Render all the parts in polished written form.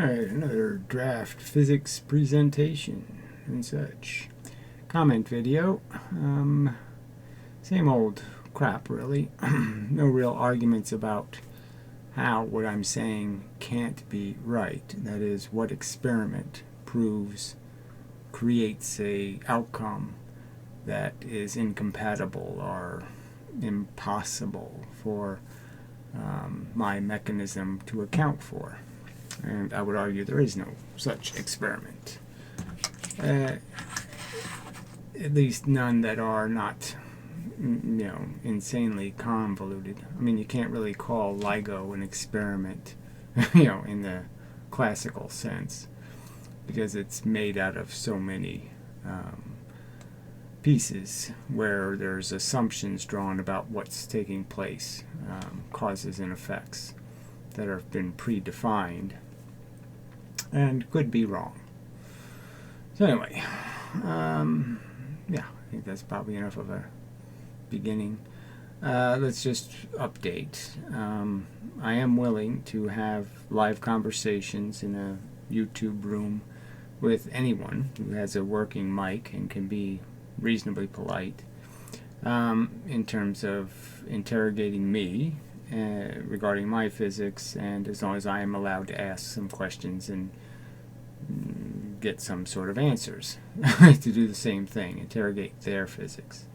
Alright, another draft physics presentation and such. Comment video. Same old crap, really. No real arguments about how what I'm saying can't be right. That is, what experiment creates a outcome that is incompatible or impossible for my mechanism to account for. And I would argue there is no such experiment. At least none that are not, insanely convoluted. I mean, you can't really call LIGO an experiment, in the classical sense, because it's made out of so many pieces where there's assumptions drawn about what's taking place, causes and effects that have been predefined and could be wrong. So anyway, yeah, I think that's probably enough of a beginning. Let's just update. I am willing to have live conversations in a YouTube room with anyone who has a working mic and can be reasonably polite in terms of interrogating me regarding my physics, and as long as I am allowed to ask some questions and get some sort of answers to do the same thing, interrogate their physics.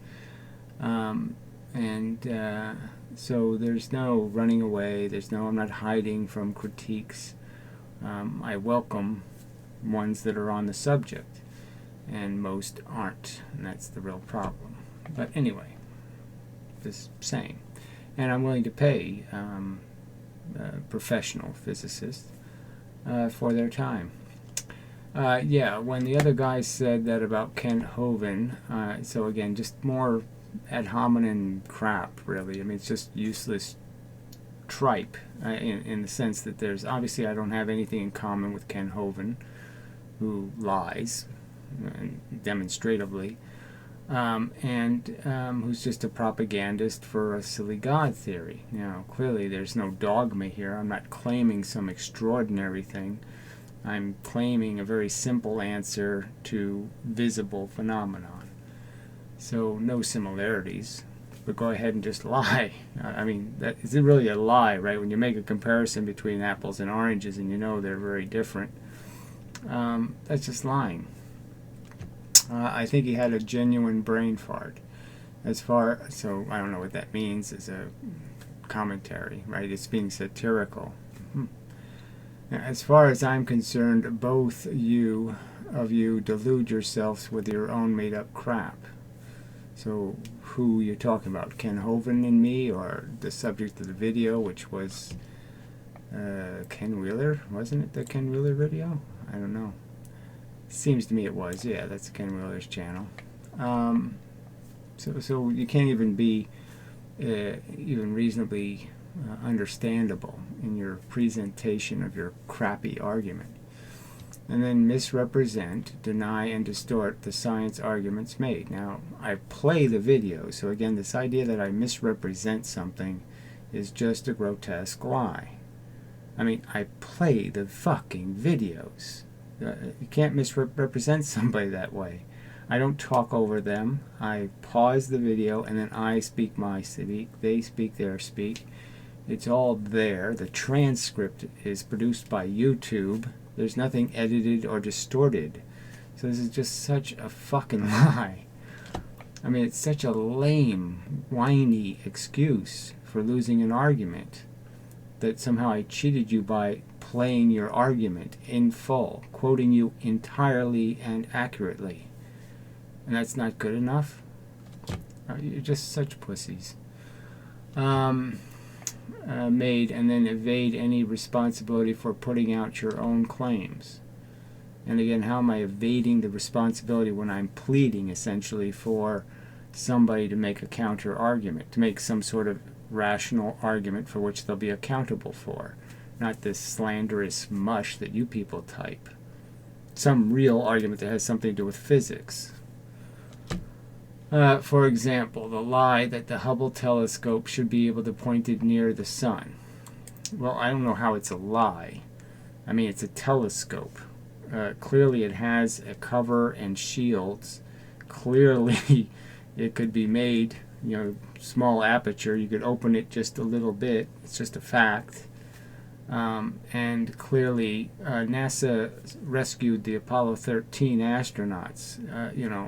So there's no running away, I'm not hiding from critiques. I welcome ones that are on the subject, and most aren't, and that's the real problem. But anyway, just saying. And I'm willing to pay professional physicists for their time. Yeah, when the other guy said that about Kent Hovind, so again, just more ad hominem crap, really. I mean, it's just useless tripe in the sense that there's, obviously I don't have anything in common with Kent Hovind, who lies demonstratively, and who's just a propagandist for a silly God theory. Clearly there's no dogma here. I'm not claiming some extraordinary thing. I'm claiming a very simple answer to visible phenomenon. So no similarities, but go ahead and just lie. I mean, that is really a lie, right? When you make a comparison between apples and oranges and they're very different, that's just lying. I think he had a genuine brain fart. So I don't know what that means as a commentary, right? It's being satirical. As far as I'm concerned, both of you delude yourselves with your own made-up crap. So who you're talking about, Ken Hovind and me, or the subject of the video, which was Ken Wheeler? Wasn't it the Ken Wheeler video? I don't know. Seems to me it was. Yeah, that's Ken Wheeler's channel. So you can't even be even reasonably understandable in your presentation of your crappy argument, and then misrepresent, deny, and distort the science arguments made. Now, I play the video, so again, this idea that I misrepresent something is just a grotesque lie. I mean, I play the fucking videos. You can't misrepresent somebody that way. I don't talk over them. I pause the video, and then I speak my speak, they speak their speak. It's all there. The transcript is produced by YouTube. There's nothing edited or distorted. So this is just such a fucking lie. I mean, it's such a lame, whiny excuse for losing an argument, that somehow I cheated you by playing your argument in full, quoting you entirely and accurately. And that's not good enough? You're just such pussies. Made and then evade any responsibility for putting out your own claims. And again, how am I evading the responsibility when I'm pleading essentially for somebody to make a counter argument, to make some sort of rational argument for which they'll be accountable for, not this slanderous mush that you people type. Some real argument that has something to do with physics. For example, the lie that the Hubble telescope should be able to point it near the sun. Well, I don't know how it's a lie. I mean, it's a telescope. Clearly it has a cover and shields. Clearly it could be made, small aperture. You could open it just a little bit. It's just a fact. And clearly NASA rescued the Apollo 13 astronauts.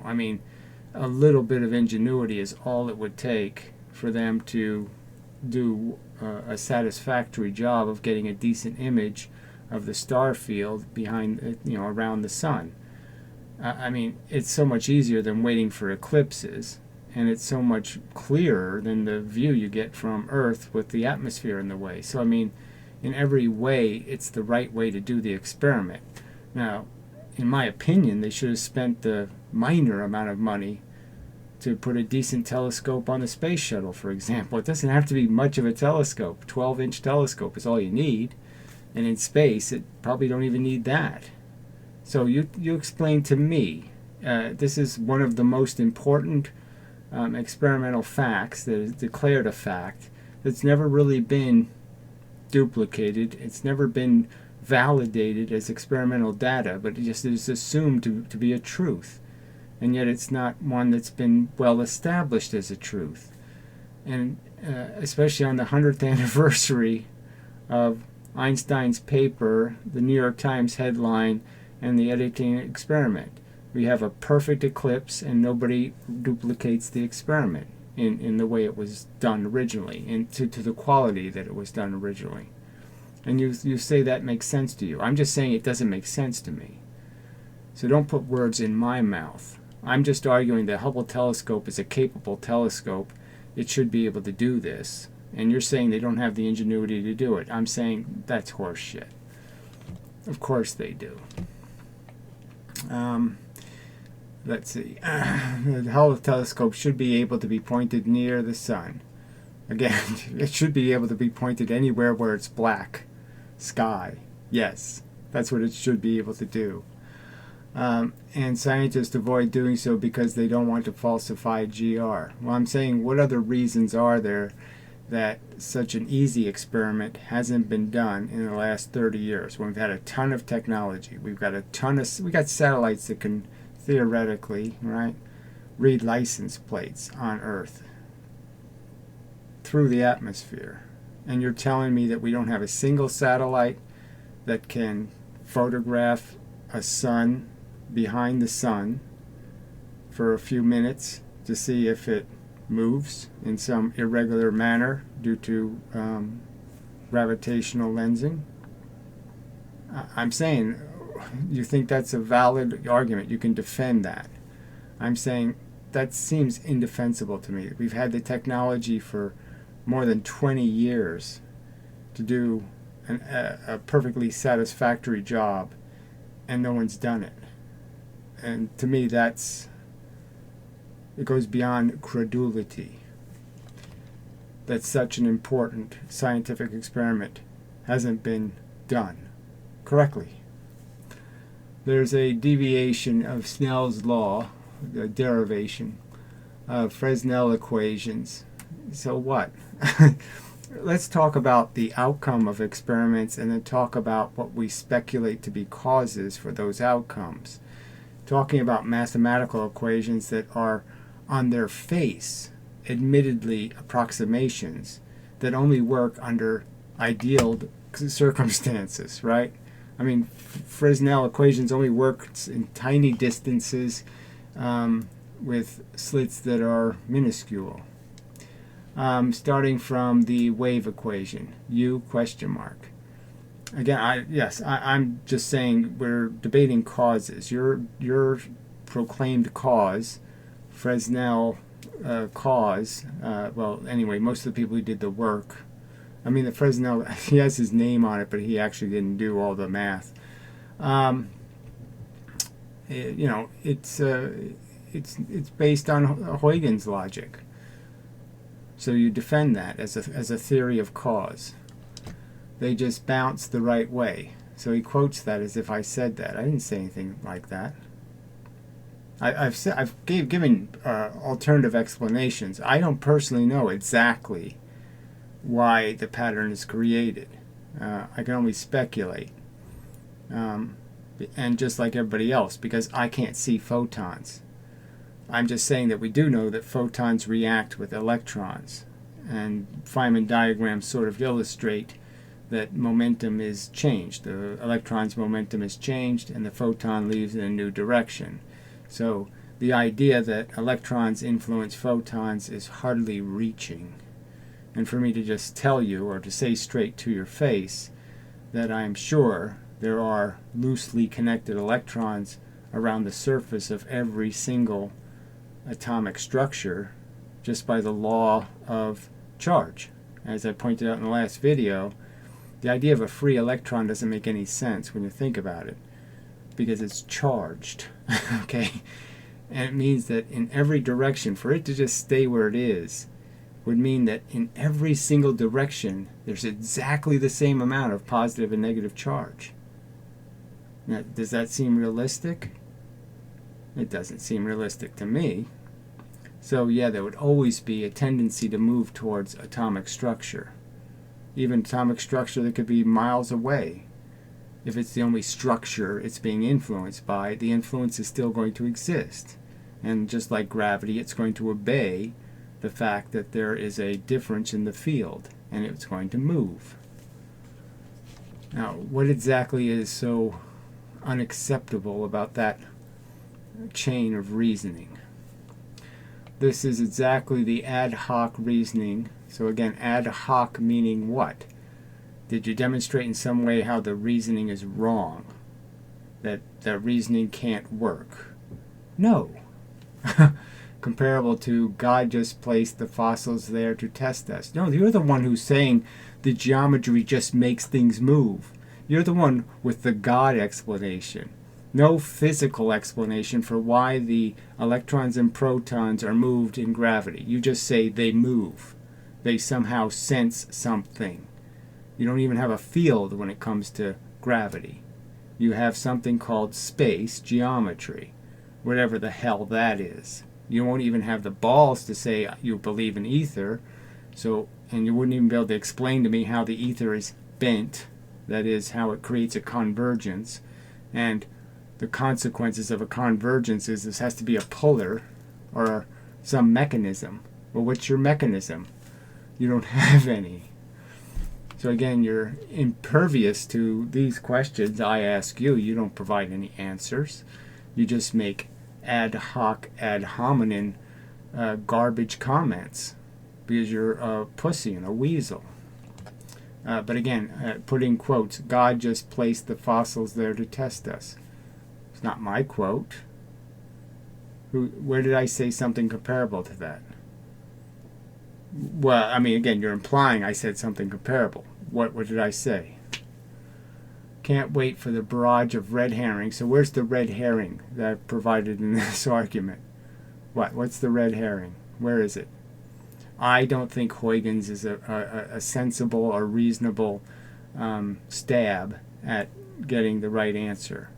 I mean, a little bit of ingenuity is all it would take for them to do a satisfactory job of getting a decent image of the star field behind, around the sun. I mean, it's so much easier than waiting for eclipses, and it's so much clearer than the view you get from Earth with the atmosphere in the way. So, I mean, in every way, it's the right way to do the experiment. Now, in my opinion, they should have spent the minor amount of money to put a decent telescope on the space shuttle, for example. It doesn't have to be much of a telescope. 12-inch telescope is all you need. And in space, it probably don't even need that. So you explain to me, this is one of the most important experimental facts that is declared a fact that's never really been duplicated. It's never been validated as experimental data, but it just is assumed to be a truth. And yet it's not one that's been well established as a truth. And especially on the 100th anniversary of Einstein's paper, the New York Times headline, and the editing experiment. We have a perfect eclipse and nobody duplicates the experiment in the way it was done originally, and to the quality that it was done originally. And you say that makes sense to you. I'm just saying it doesn't make sense to me. So don't put words in my mouth. I'm just arguing the Hubble telescope is a capable telescope. It should be able to do this. And you're saying they don't have the ingenuity to do it. I'm saying that's horse shit. Of course they do. Let's see. The Hubble telescope should be able to be pointed near the sun. Again, it should be able to be pointed anywhere where it's black sky. Yes, that's what it should be able to do. And scientists avoid doing so because they don't want to falsify GR. Well, I'm saying, what other reasons are there that such an easy experiment hasn't been done in the last 30 years? When we've had a ton of technology, we got satellites that can theoretically, right, read license plates on Earth through the atmosphere. And you're telling me that we don't have a single satellite that can photograph a sun behind the sun for a few minutes to see if it moves in some irregular manner due to gravitational lensing? I'm saying, you think that's a valid argument? You can defend that. I'm saying that seems indefensible to me. We've had the technology for more than 20 years to do a perfectly satisfactory job, and no one's done it. And to me, it goes beyond credulity that such an important scientific experiment hasn't been done correctly. There's a deviation of Snell's law, a derivation of Fresnel equations. So what? Let's talk about the outcome of experiments and then talk about what we speculate to be causes for those outcomes. Talking about mathematical equations that are on their face, admittedly approximations that only work under ideal circumstances, right? I mean, Fresnel equations only work in tiny distances with slits that are minuscule. Starting from the wave equation, U question mark. Again, I'm just saying we're debating causes. Your proclaimed cause, Fresnel cause, well, anyway, most of the people who did the work, I mean, the Fresnel, he has his name on it, but he actually didn't do all the math. It's based on Huygens logic. So you defend that as a theory of cause. They just bounce the right way. So he quotes that as if I said that. I didn't say anything like that. I've given alternative explanations. I don't personally know exactly why the pattern is created. I can only speculate. and just like everybody else, because I can't see photons. I'm just saying that we do know that photons react with electrons, and Feynman diagrams sort of illustrate that momentum is changed. The electron's momentum is changed, and the photon leaves in a new direction. So the idea that electrons influence photons is hardly reaching. And for me to just tell you, or to say straight to your face, that I'm sure there are loosely connected electrons around the surface of every single atomic structure just by the law of charge. As I pointed out in the last video, the idea of a free electron doesn't make any sense when you think about it, because it's charged. Okay? And it means that in every direction, for it to just stay where it is, would mean that in every single direction there's exactly the same amount of positive and negative charge. Now, does that seem realistic? It doesn't seem realistic to me. So yeah, there would always be a tendency to move towards atomic structure. Even atomic structure that could be miles away. If it's the only structure it's being influenced by, the influence is still going to exist. And just like gravity, it's going to obey the fact that there is a difference in the field, and it's going to move. Now, what exactly is so unacceptable about that chain of reasoning? This is exactly the ad hoc reasoning. So again, ad hoc meaning what? Did you demonstrate in some way how the reasoning is wrong? That reasoning can't work? No. Comparable to God just placed the fossils there to test us. No, you're the one who's saying the geometry just makes things move. You're the one with the God explanation. No physical explanation for why the electrons and protons are moved in gravity. You just say they move. They somehow sense something. You don't even have a field when it comes to gravity. You have something called space geometry, whatever the hell that is. You won't even have the balls to say you believe in ether, and you wouldn't even be able to explain to me how the ether is bent, that is, how it creates a convergence, and the consequences of a convergence is this has to be a puller or some mechanism. Well, what's your mechanism? You don't have any. So again, you're impervious to these questions I ask you. You don't provide any answers. You just make ad hoc, ad hominem garbage comments because you're a pussy and a weasel. But again, put in quotes, God just placed the fossils there to test us. It's not my quote. Where did I say something comparable to that? Well, I mean, again, you're implying I said something comparable. What did I say? Can't wait for the barrage of red herring. So where's the red herring that I've provided in this argument? What's the red herring? Where is it? I don't think Huygens is a sensible or reasonable stab at getting the right answer.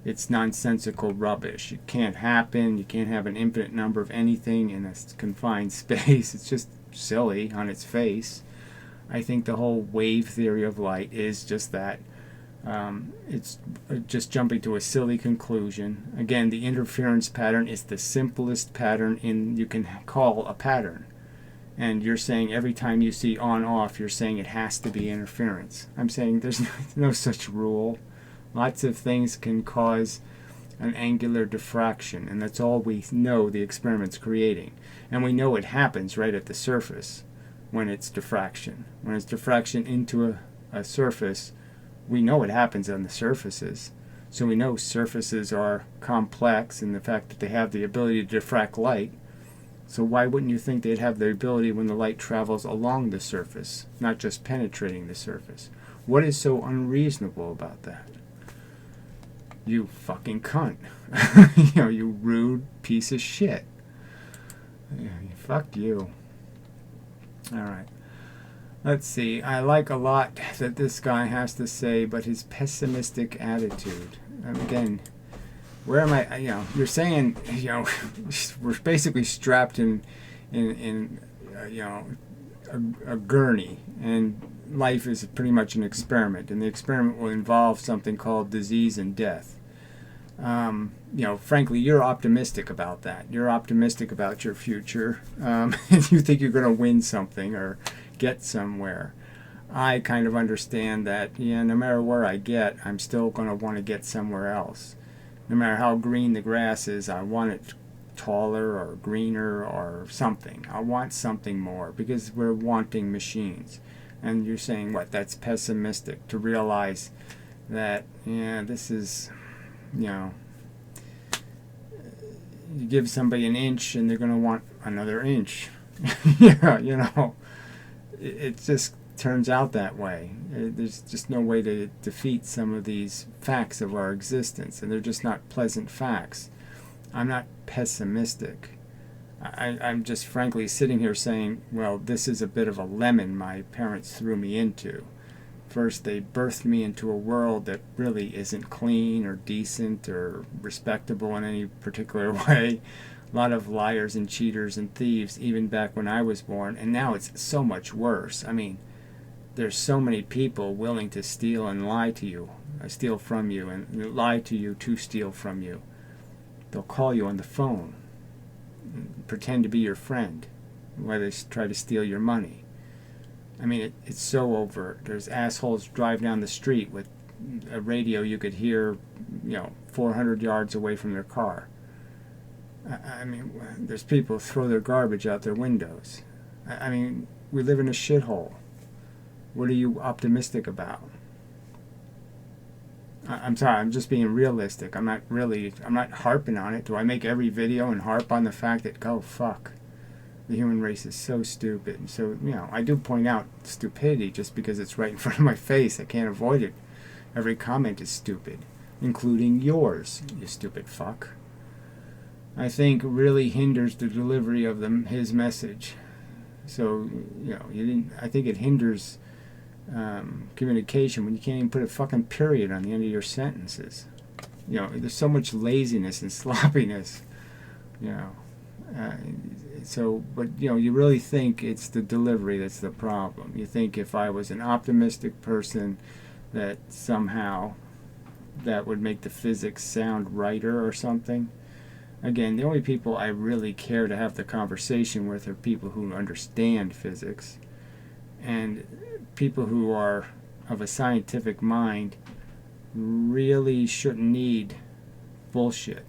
It's nonsensical rubbish. It can't happen. You can't have an infinite number of anything in a confined space. It's just silly on its face. I think the whole wave theory of light is just that. It's just jumping to a silly conclusion. Again, the interference pattern is the simplest pattern you can call a pattern. And you're saying every time you see on-off, you're saying it has to be interference. I'm saying there's no such rule. Lots of things can cause an angular diffraction, and that's all we know the experiment's creating. And we know it happens right at the surface when it's diffraction. When it's diffraction into a surface, we know it happens on the surfaces. So we know surfaces are complex in the fact that they have the ability to diffract light. So why wouldn't you think they'd have the ability when the light travels along the surface, not just penetrating the surface? What is so unreasonable about that? You fucking cunt. You rude piece of shit. Yeah, fuck you. Alright. Let's see. I like a lot that this guy has to say, but his pessimistic attitude. Again, where am I? You're saying, we're basically strapped in a gurney, and life is pretty much an experiment, and the experiment will involve something called disease and death. Frankly, you're optimistic about that. You're optimistic about your future. And you think you're going to win something or get somewhere. I kind of understand that, no matter where I get, I'm still going to want to get somewhere else. No matter how green the grass is, I want it taller or greener or something. I want something more because we're wanting machines. And you're saying, what, that's pessimistic, to realize that, this is, you give somebody an inch and they're going to want another inch. It just turns out that way. There's just no way to defeat some of these facts of our existence, and they're just not pleasant facts. I'm not pessimistic. I'm just frankly sitting here saying, well, this is a bit of a lemon my parents threw me into. First, they birthed me into a world that really isn't clean or decent or respectable in any particular way. A lot of liars and cheaters and thieves, even back when I was born, and now it's so much worse. I mean, there's so many people willing to steal and lie to you, steal from you, and lie to you to steal from you. They'll call you on the phone, pretend to be your friend, while they try to steal your money. I mean, it's so overt. There's assholes drive down the street with a radio you could hear, 400 yards away from their car. I mean, there's people who throw their garbage out their windows. I mean, we live in a shithole. What are you optimistic about? I'm sorry, I'm just being realistic. I'm not harping on it. Do I make every video and harp on the fact that, oh, fuck, the human race is so stupid? And so, I do point out stupidity just because it's right in front of my face. I can't avoid it. Every comment is stupid, including yours, you stupid fuck. I think really hinders the delivery of his message. So, I think it hinders communication when you can't even put a fucking period on the end of your sentences. There's so much laziness and sloppiness. But you really think it's the delivery that's the problem. You think if I was an optimistic person, that somehow that would make the physics sound righter or something. Again, the only people I really care to have the conversation with are people who understand physics, and people who are of a scientific mind really shouldn't need bullshit.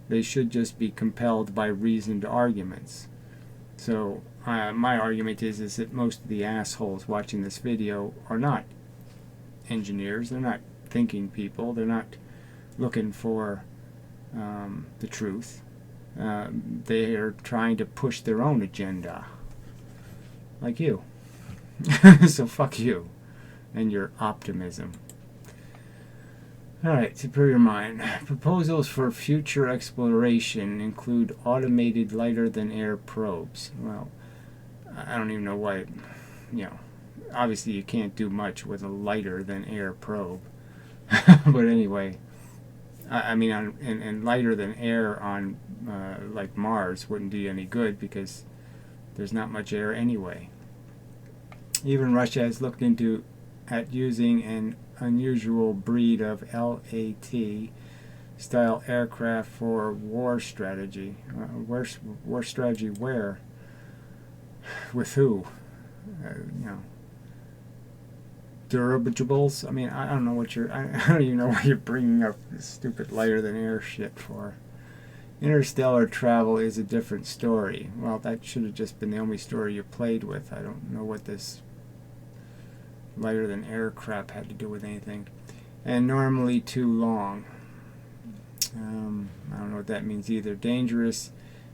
They should just be compelled by reasoned arguments. So my argument is that most of the assholes watching this video are not engineers. They're not thinking people. They're not looking for the truth. They are trying to push their own agenda, like you. So fuck you and your optimism. Alright, Superior Mind. Proposals for future exploration include automated lighter-than-air probes. Well, I don't even know why, obviously you can't do much with a lighter-than-air probe. But anyway, I mean, and lighter-than-air on, like Mars wouldn't do you any good because there's not much air anyway. Even Russia has looked at using an unusual breed of LAT-style aircraft for war strategy. War strategy where? With who? Dirigibles? I mean, I don't know what I don't even know why you're bringing up this stupid lighter-than-air shit for. Interstellar travel is a different story. Well, that should have just been the only story you played with. I don't know what this lighter-than-air crap had to do with anything. And normally too long. I don't know what that means either. Dangerous,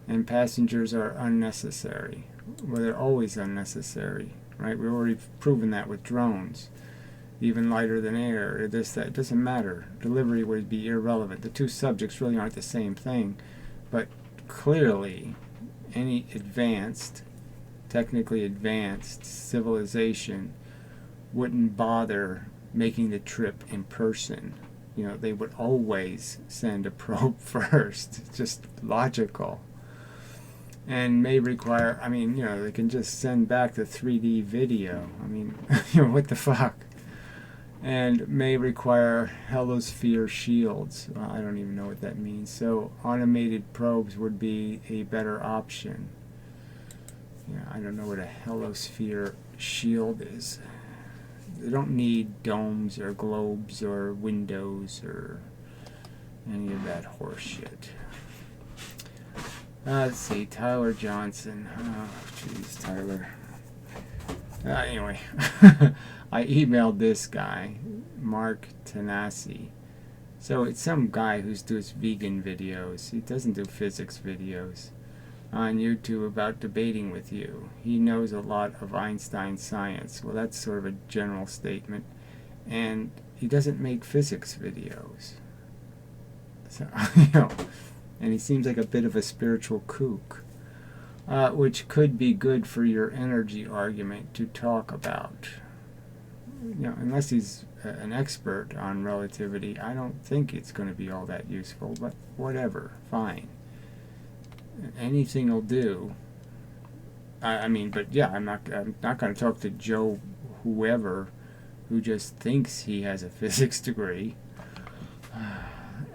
and passengers are unnecessary. Well, they're always unnecessary, right? We've already proven that with drones. Even lighter than air, this, that, it doesn't matter. Delivery would be irrelevant. The two subjects really aren't the same thing. But clearly, any technically advanced civilization wouldn't bother making the trip in person. They would always send a probe first. It's just logical. and may require, I mean, they can just send back the 3D video. I mean, what the fuck? And may require helisphere shields. Well, I don't even know what that means. So automated probes would be a better option. Yeah, I don't know what a helisphere shield is. They don't need domes or globes or windows or any of that horse shit. Let's see, Tyler Johnson. Oh, jeez, Tyler. Anyway, I emailed this guy, Mark Tanasi. So it's some guy who does vegan videos. He doesn't do physics videos on YouTube about debating with you. He knows a lot of Einstein science. Well, that's sort of a general statement. And he doesn't make physics videos. So, and he seems like a bit of a spiritual kook. Which could be good for your energy argument to talk about. Unless he's an expert on relativity, I don't think it's going to be all that useful, but whatever, fine. Anything will do. But yeah, I'm not going to talk to Joe whoever who just thinks he has a physics degree.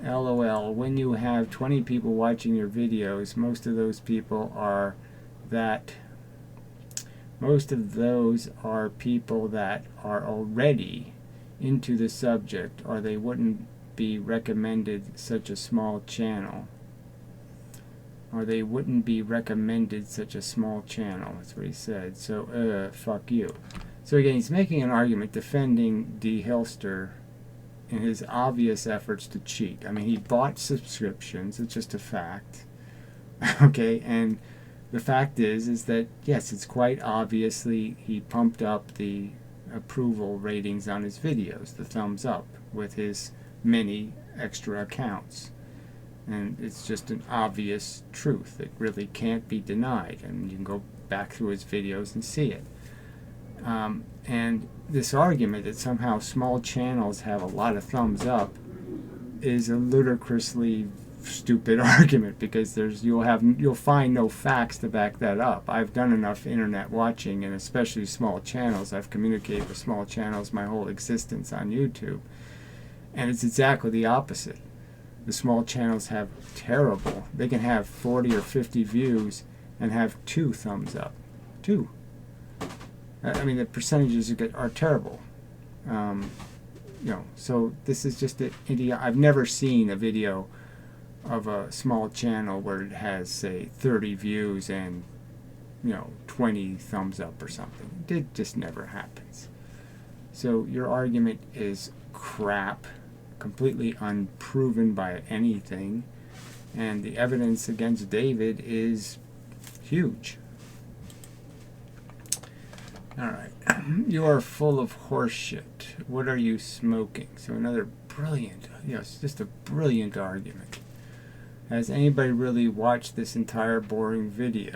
LOL, when you have 20 people watching your videos, most of those people that are already into the subject, or they wouldn't be recommended such a small channel. That's what he said. So, fuck you. So again, he's making an argument defending D. Hilster in his obvious efforts to cheat. I mean, he bought subscriptions. It's just a fact. Okay, and the fact is that, yes, it's quite obviously he pumped up the approval ratings on his videos, the thumbs up, with his many extra accounts. And it's just an obvious truth. It really can't be denied. And you can go back through his videos and see it. And this argument that somehow small channels have a lot of thumbs up is a ludicrously stupid argument, because you'll find no facts to back that up. I've done enough internet watching, and especially small channels. I've communicated with small channels my whole existence on YouTube, and it's exactly the opposite. The small channels have terrible. They can have 40 or 50 views and have 2 thumbs up. 2. I mean, the percentages are terrible. So this is just an idiot. I've never seen a video of a small channel where it has, say, 30 views and 20 thumbs up or something. It just never happens. So your argument is crap, completely unproven by anything, and the evidence against David is huge. Alright, you are full of horse shit. What are you smoking? So another brilliant, it's just a brilliant argument. Has anybody really watched this entire boring video?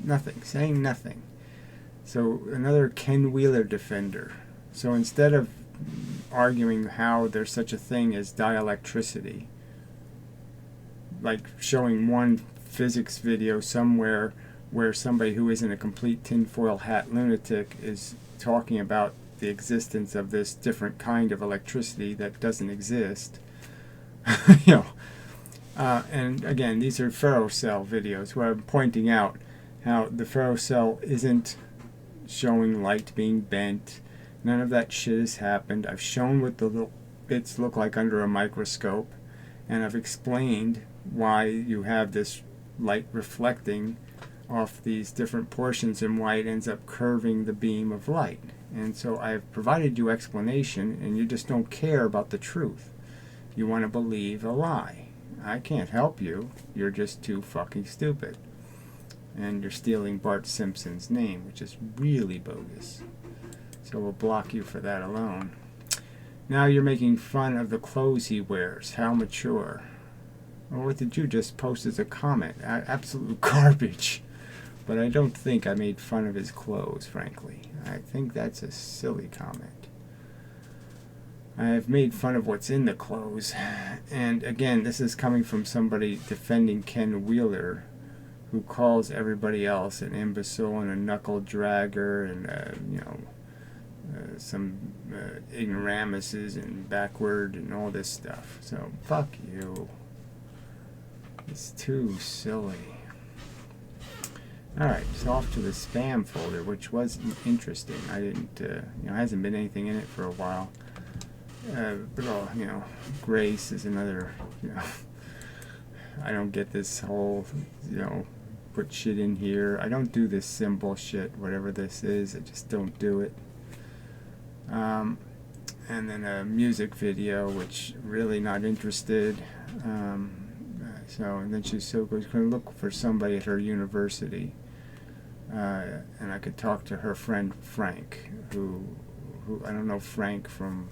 Nothing, saying nothing. So another Ken Wheeler defender. So instead of arguing how there's such a thing as dielectricity, like showing one physics video somewhere where somebody who isn't a complete tinfoil hat lunatic is talking about the existence of this different kind of electricity that doesn't exist. And again, these are ferrocell videos where I'm pointing out how the ferrocell isn't showing light being bent. None of that shit has happened. I've shown what the little bits look like under a microscope, and I've explained why you have this light reflecting off these different portions and why it ends up curving the beam of light. And so I've provided you explanation, and you just don't care about the truth. You want to believe a lie. I can't help you. You're just too fucking stupid. And you're stealing Bart Simpson's name, which is really bogus. So we'll block you for that alone. Now you're making fun of the clothes he wears. How mature. Well, what did you just post as a comment? Absolute garbage. But I don't think I made fun of his clothes, frankly. I think that's a silly comment. I have made fun of what's in the clothes. And again, this is coming from somebody defending Ken Wheeler, who calls everybody else an imbecile and a knuckle dragger and some ignoramuses and backward and all this stuff. So fuck you. It's too silly. Alright, so off to the spam folder, which was interesting. I didn't, hasn't been anything in it for a while. But, Grace is another, I don't get this whole, put shit in here. I don't do this symbol shit, whatever this is. I just don't do it. And then a music video, which really not interested. And then she's going to look for somebody at her university. And I could talk to her friend Frank, who I don't know Frank from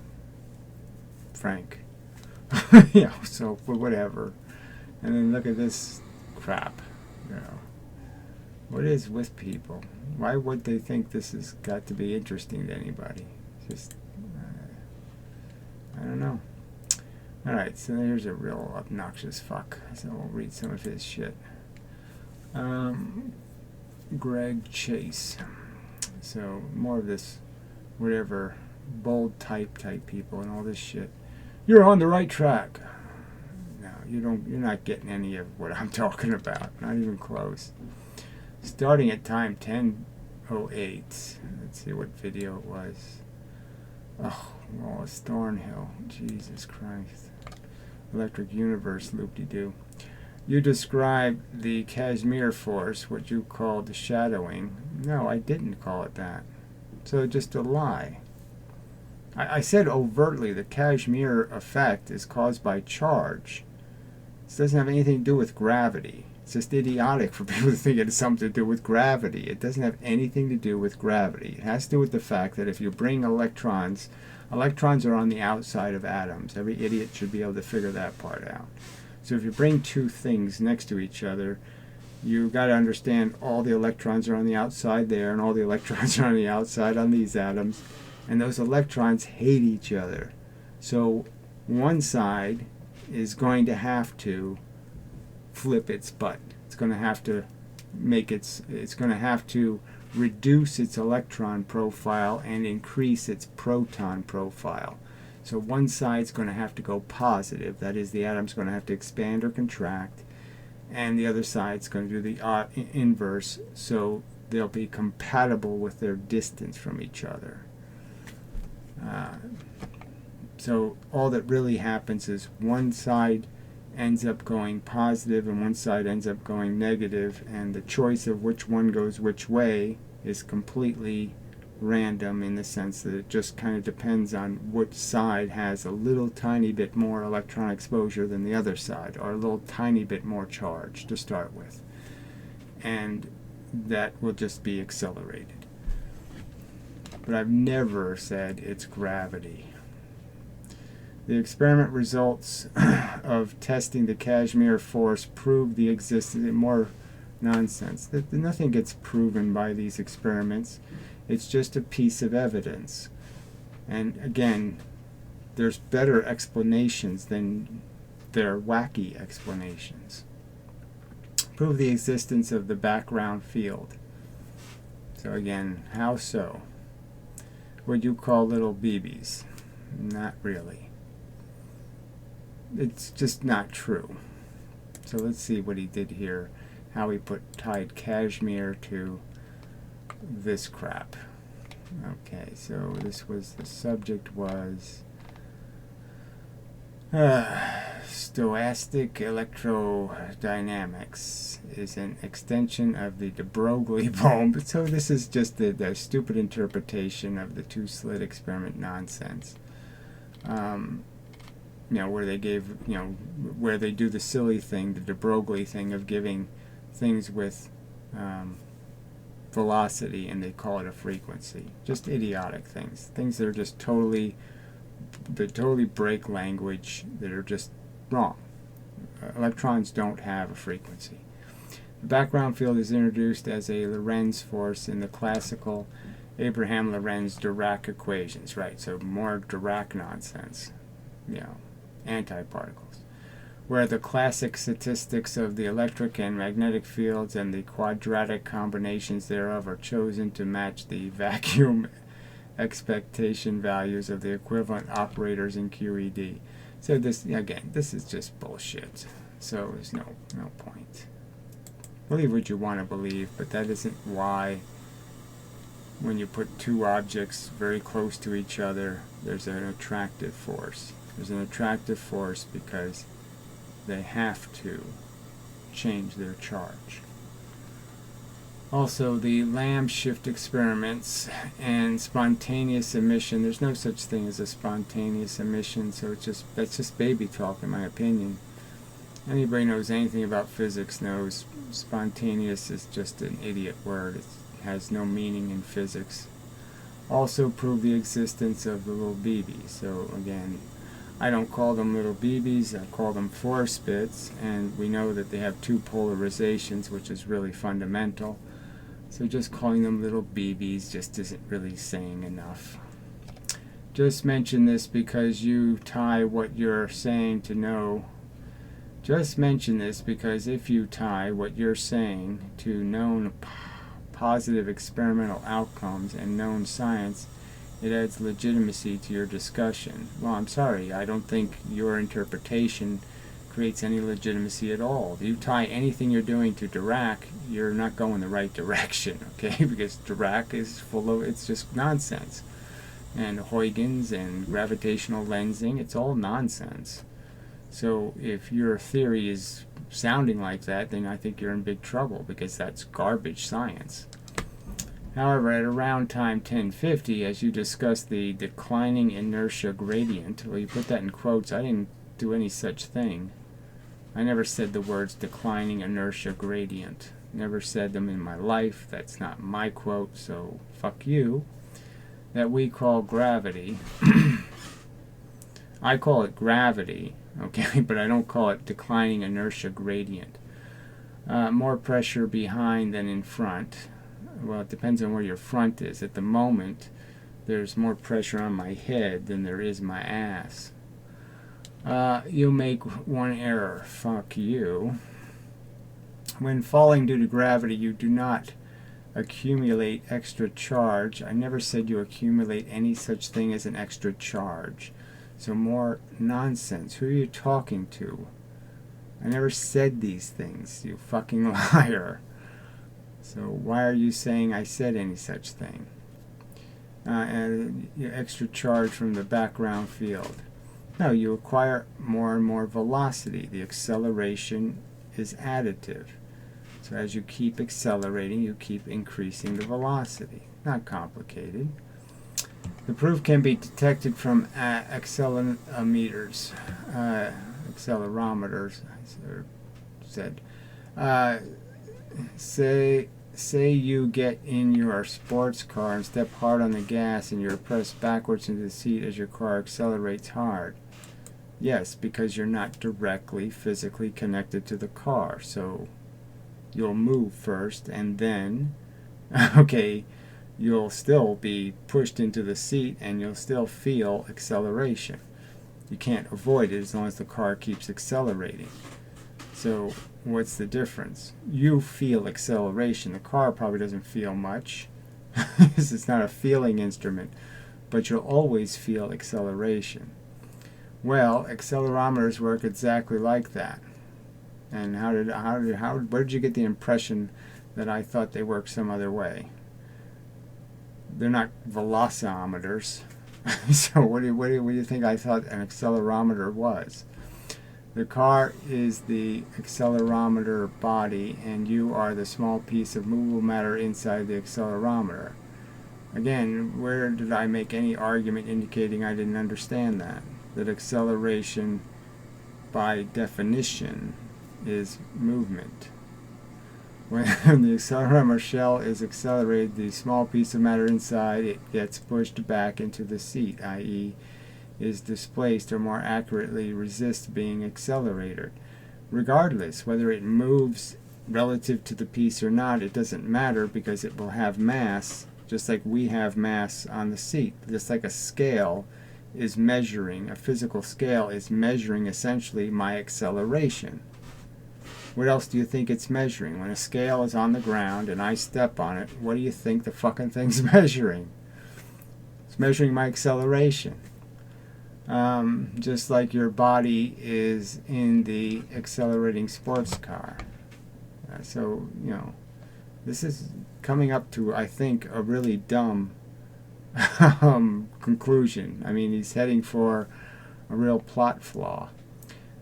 Frank. So whatever. And then look at this crap. What is with people? Why would they think this has got to be interesting to anybody? Just, I don't know. Alright, so here's a real obnoxious fuck. So we'll read some of his shit. Greg Chase. So more of this, whatever, bold type people and all this shit. You're on the right track. No, you're not getting any of what I'm talking about. Not even close. Starting at time 10:08. Let's see what video it was. Oh, Wallace Thornhill. Jesus Christ. Electric Universe loop-de-doo. You described the Kashmir Force, what you called the shadowing. No, I didn't call it that. So just a lie. I said overtly the Kashmir effect is caused by charge. This doesn't have anything to do with gravity. It's just idiotic for people to think it has something to do with gravity. It doesn't have anything to do with gravity. It has to do with the fact that if you bring electrons are on the outside of atoms. Every idiot should be able to figure that part out. So if you bring two things next to each other, you got to understand all the electrons are on the outside there and all the electrons are on the outside on these atoms. And those electrons hate each other. So one side is going to have to flip its butt. It's going to have to reduce its electron profile and increase its proton profile. So one side's going to have to go positive, that is, the atom's going to have to expand or contract, and the other side's going to do the inverse, so they'll be compatible with their distance from each other. So all that really happens is one side ends up going positive and one side ends up going negative, and the choice of which one goes which way is completely random in the sense that it just kind of depends on which side has a little tiny bit more electron exposure than the other side, or a little tiny bit more charge to start with, and that will just be accelerated. But I've never said it's gravity. The experiment results of testing the Kashmir Force proved the existence of more nonsense. Nothing gets proven by these experiments. It's just a piece of evidence. And again, there's better explanations than their wacky explanations. Prove the existence of the background field. So again, how so? What you call little BBs? Not really. It's just not true. So let's see what he did here. How he tied Kashmir to this crap. Okay, so this was, the subject was stochastic electrodynamics is an extension of the de Broglie bomb. So this is just the stupid interpretation of the two-slit experiment nonsense. Where they where they do the silly thing, the de Broglie thing of giving things with velocity and they call it a frequency. Just idiotic things. Things that are just totally break language, that are just wrong. Electrons don't have a frequency. The background field is introduced as a Lorentz force in the classical Abraham-Lorentz-Dirac equations. Right, so more Dirac nonsense. Antiparticles. where the classic statistics of the electric and magnetic fields and the quadratic combinations thereof are chosen to match the vacuum expectation values of the equivalent operators in QED. So this, again, this is just bullshit. So there's no point. Believe what you want to believe, but that isn't why when you put two objects very close to each other, there's an attractive force. There's an attractive force because they have to change their charge. Also, the Lamb shift experiments and spontaneous emission. There's no such thing as a spontaneous emission, so that's just baby talk, in my opinion. Anybody knows anything about physics knows spontaneous is just an idiot word. It has no meaning in physics. Also prove the existence of the little BBs. So again, I don't call them little BBs, I call them force bits, and we know that they have two polarizations, which is really fundamental. So just calling them little BBs just isn't really saying enough. Just mention this because you tie what you're saying to know. Just mention this because if you tie what you're saying to known positive experimental outcomes and known science, it adds legitimacy to your discussion. Well, I'm sorry, I don't think your interpretation creates any legitimacy at all. If you tie anything you're doing to Dirac, you're not going the right direction, okay? Because Dirac is full of, it's just nonsense. And Huygens and gravitational lensing, it's all nonsense. So if your theory is sounding like that, then I think you're in big trouble because that's garbage science. However, at around time 1050, as you discuss the declining inertia gradient, well, you put that in quotes. I didn't do any such thing. I never said the words declining inertia gradient. Never said them in my life. That's not my quote, so fuck you. That we call gravity. I call it gravity, okay, but I don't call it declining inertia gradient. More pressure behind than in front. Well, it depends on where your front is. At the moment, there's more pressure on my head than there is my ass. You make one error. Fuck you. When falling due to gravity, you do not accumulate extra charge. I never said you accumulate any such thing as an extra charge. So more nonsense. Who are you talking to? I never said these things, you fucking liar. So why are you saying I said any such thing? And extra charge from the background field. No, you acquire more and more velocity. The acceleration is additive. So as you keep accelerating, you keep increasing the velocity. Not complicated. The proof can be detected from accelerometers. Accelerometers, I said. Say you get in your sports car and step hard on the gas and you're pressed backwards into the seat as your car accelerates hard. Yes, because you're not directly physically connected to the car. So you'll move first and then, okay, you'll still be pushed into the seat and you'll still feel acceleration. You can't avoid it as long as the car keeps accelerating. So what's the difference? You feel acceleration. The car probably doesn't feel much. It's not a feeling instrument, but you'll always feel acceleration. Well, accelerometers work exactly like that. And where did you get the impression that I thought they worked some other way? They're not velocimeters. So what do you think I thought an accelerometer was? The car is the accelerometer body, and you are the small piece of movable matter inside the accelerometer. Again, where did I make any argument indicating I didn't understand that? That acceleration, by definition, is movement. When the accelerometer shell is accelerated, the small piece of matter inside it gets pushed back into the seat, i.e., is displaced, or more accurately resists being accelerated. Regardless whether it moves relative to the piece or not, it doesn't matter because it will have mass, just like we have mass on the seat. Just like a scale is measuring, a physical scale is measuring essentially my acceleration. What else do you think it's measuring? When a scale is on the ground and I step on it, what do you think the fucking thing's measuring? It's measuring my acceleration. Just like your body is in the accelerating sports car. So, this is coming up to, I think, a really dumb conclusion. I mean, he's heading for a real plot flaw.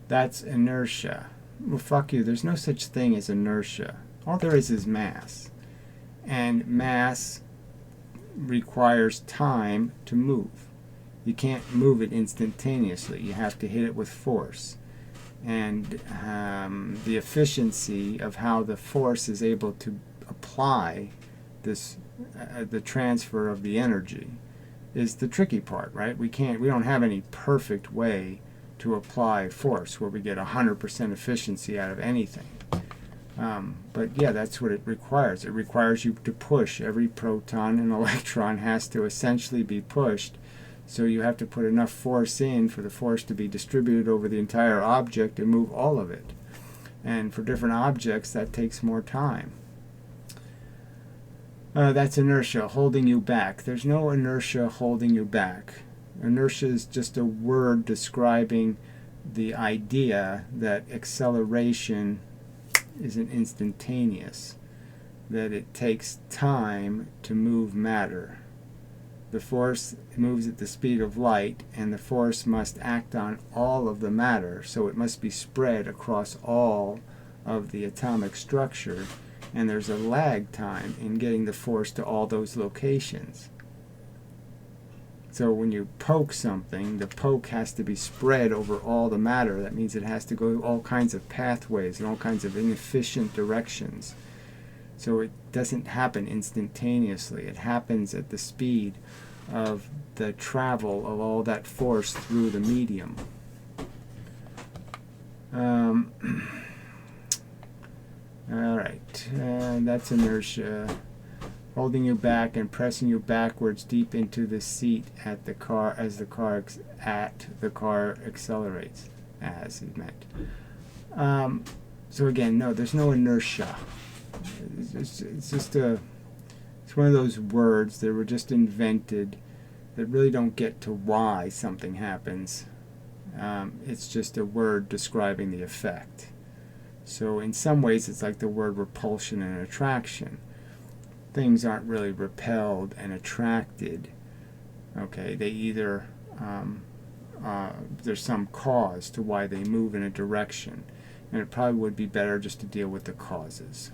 That's inertia. Well, fuck you. There's no such thing as inertia. All there is mass. And mass requires time to move. You can't move it instantaneously. You have to hit it with force. And the efficiency of how the force is able to apply this, the transfer of the energy, is the tricky part, right? We don't have any perfect way to apply force where we get 100% efficiency out of anything. But yeah, that's what it requires. It requires you to push. Every proton and electron has to essentially be pushed. So you have to put enough force in for the force to be distributed over the entire object and move all of it. And for different objects, that takes more time. That's inertia, holding you back. There's no inertia holding you back. Inertia is just a word describing the idea that acceleration isn't instantaneous, that it takes time to move matter. The force moves at the speed of light, and the force must act on all of the matter, so it must be spread across all of the atomic structure, and there's a lag time in getting the force to all those locations. So when you poke something, the poke has to be spread over all the matter. That means it has to go all kinds of pathways and all kinds of inefficient directions. So it doesn't happen instantaneously. It happens at the speed of the travel of all that force through the medium. Alright, that's inertia. Holding you back and pressing you backwards deep into the seat at the car as the car accelerates, as he meant. So again, no, there's no inertia. It's one of those words that were just invented that really don't get to why something happens. It's just a word describing the effect. So in some ways it's like the word repulsion and attraction. Things aren't really repelled and attracted. Okay, they either there's some cause to why they move in a direction, and it probably would be better just to deal with the causes.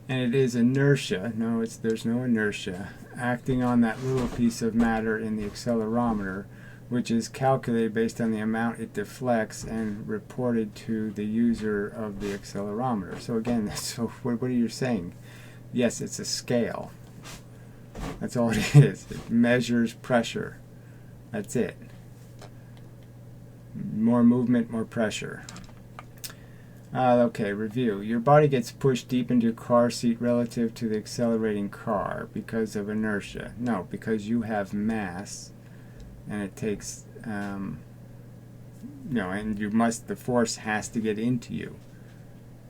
And it is inertia. No, there's no inertia acting on that little piece of matter in the accelerometer, which is calculated based on the amount it deflects and reported to the user of the accelerometer. So again, so what are you saying? Yes, it's a scale. That's all it is. It measures pressure. That's it. More movement, more pressure. Okay, review. Your body gets pushed deep into your car seat relative to the accelerating car because of inertia. No, because you have mass, and it takes, and the force has to get into you.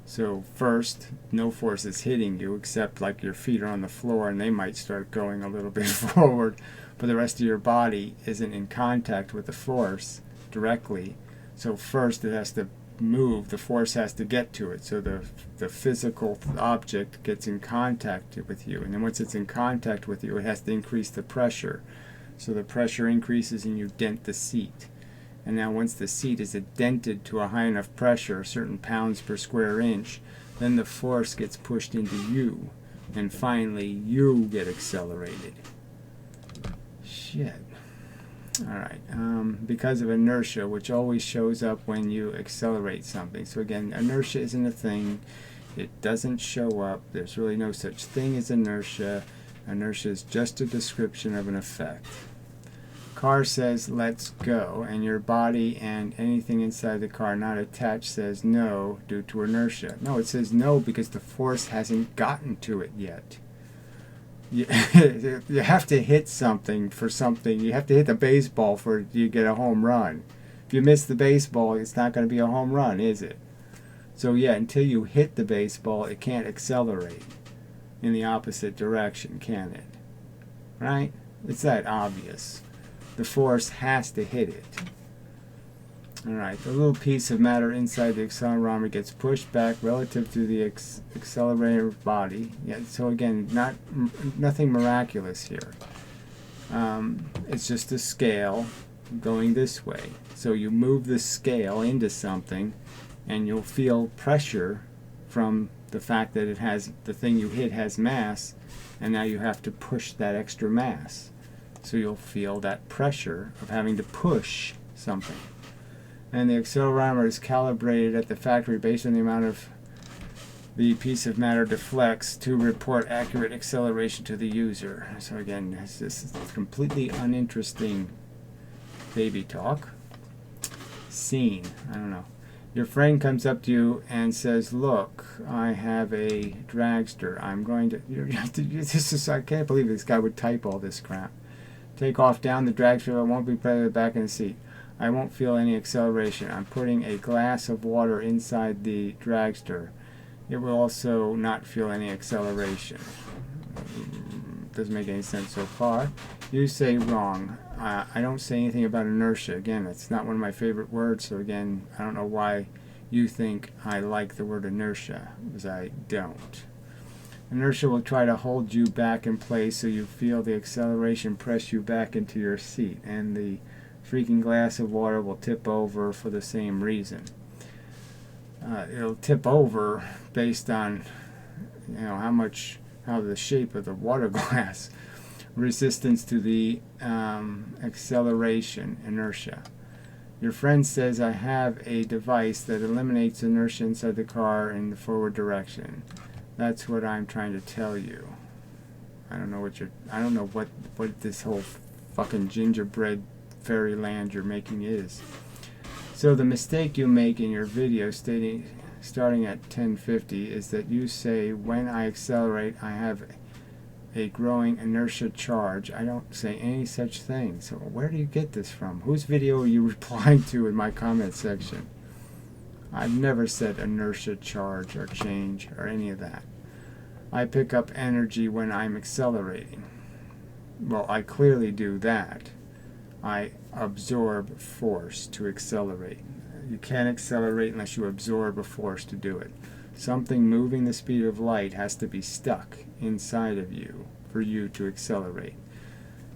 So first, no force is hitting you except like your feet are on the floor and they might start going a little bit forward, but the rest of your body isn't in contact with the force directly. So first it has to move, the force has to get to it. So the physical object gets in contact with you, and then once it's in contact with you, it has to increase the pressure. So the pressure increases and you dent the seat. And now once the seat is dented to a high enough pressure, certain pounds per square inch, then the force gets pushed into you. And finally, you get accelerated. Shit. Alright. Because of inertia, which always shows up when you accelerate something. So again, inertia isn't a thing. It doesn't show up. There's really no such thing as inertia. Inertia is just a description of an effect. Car says let's go, and your body and anything inside the car not attached says no due to inertia. No, it says no because the force hasn't gotten to it yet. You, you have to hit something for something. You have to hit the baseball for you get a home run. If you miss the baseball, it's not going to be a home run, is it? So yeah, until you hit the baseball, it can't accelerate in the opposite direction, can it? Right? It's that obvious. The force has to hit it. Alright, the little piece of matter inside the accelerometer gets pushed back relative to the accelerator body. Yeah, so again, nothing miraculous here. It's just a scale going this way. So you move the scale into something, and you'll feel pressure from the fact that it has the thing you hit has mass, and now you have to push that extra mass. So you'll feel that pressure of having to push something. And the accelerometer is calibrated at the factory based on the amount of the piece of matter deflects to report accurate acceleration to the user. So again, this is completely uninteresting baby talk. Scene. I don't know. Your friend comes up to you and says, "Look, I have a dragster. I'm going to." This is. I can't believe this guy would type all this crap. Take off down the dragster. I won't be present back in the seat. I won't feel any acceleration. I'm putting a glass of water inside the dragster. It will also not feel any acceleration. Doesn't make any sense so far. You say wrong. I don't say anything about inertia. Again, it's not one of my favorite words, so again, I don't know why you think I like the word inertia, because I don't. Inertia will try to hold you back in place so you feel the acceleration press you back into your seat, and the freaking glass of water will tip over for the same reason. It'll tip over based on how the shape of the water glass, resistance to the acceleration, inertia. Your friend says, I have a device that eliminates inertia inside the car in the forward direction. That's what I'm trying to tell you. I don't know what this whole fucking gingerbread fairyland you're making is. So the mistake you make in your video starting at 1050 is that you say, when I accelerate, I have a growing inertia charge. I don't say any such thing. So where do you get this from? Whose video are you replying to in my comment section? I've never said inertia charge or change or any of that. I pick up energy when I'm accelerating. Well, I clearly do that. I absorb force to accelerate. You can't accelerate unless you absorb a force to do it. Something moving the speed of light has to be stuck inside of you for you to accelerate.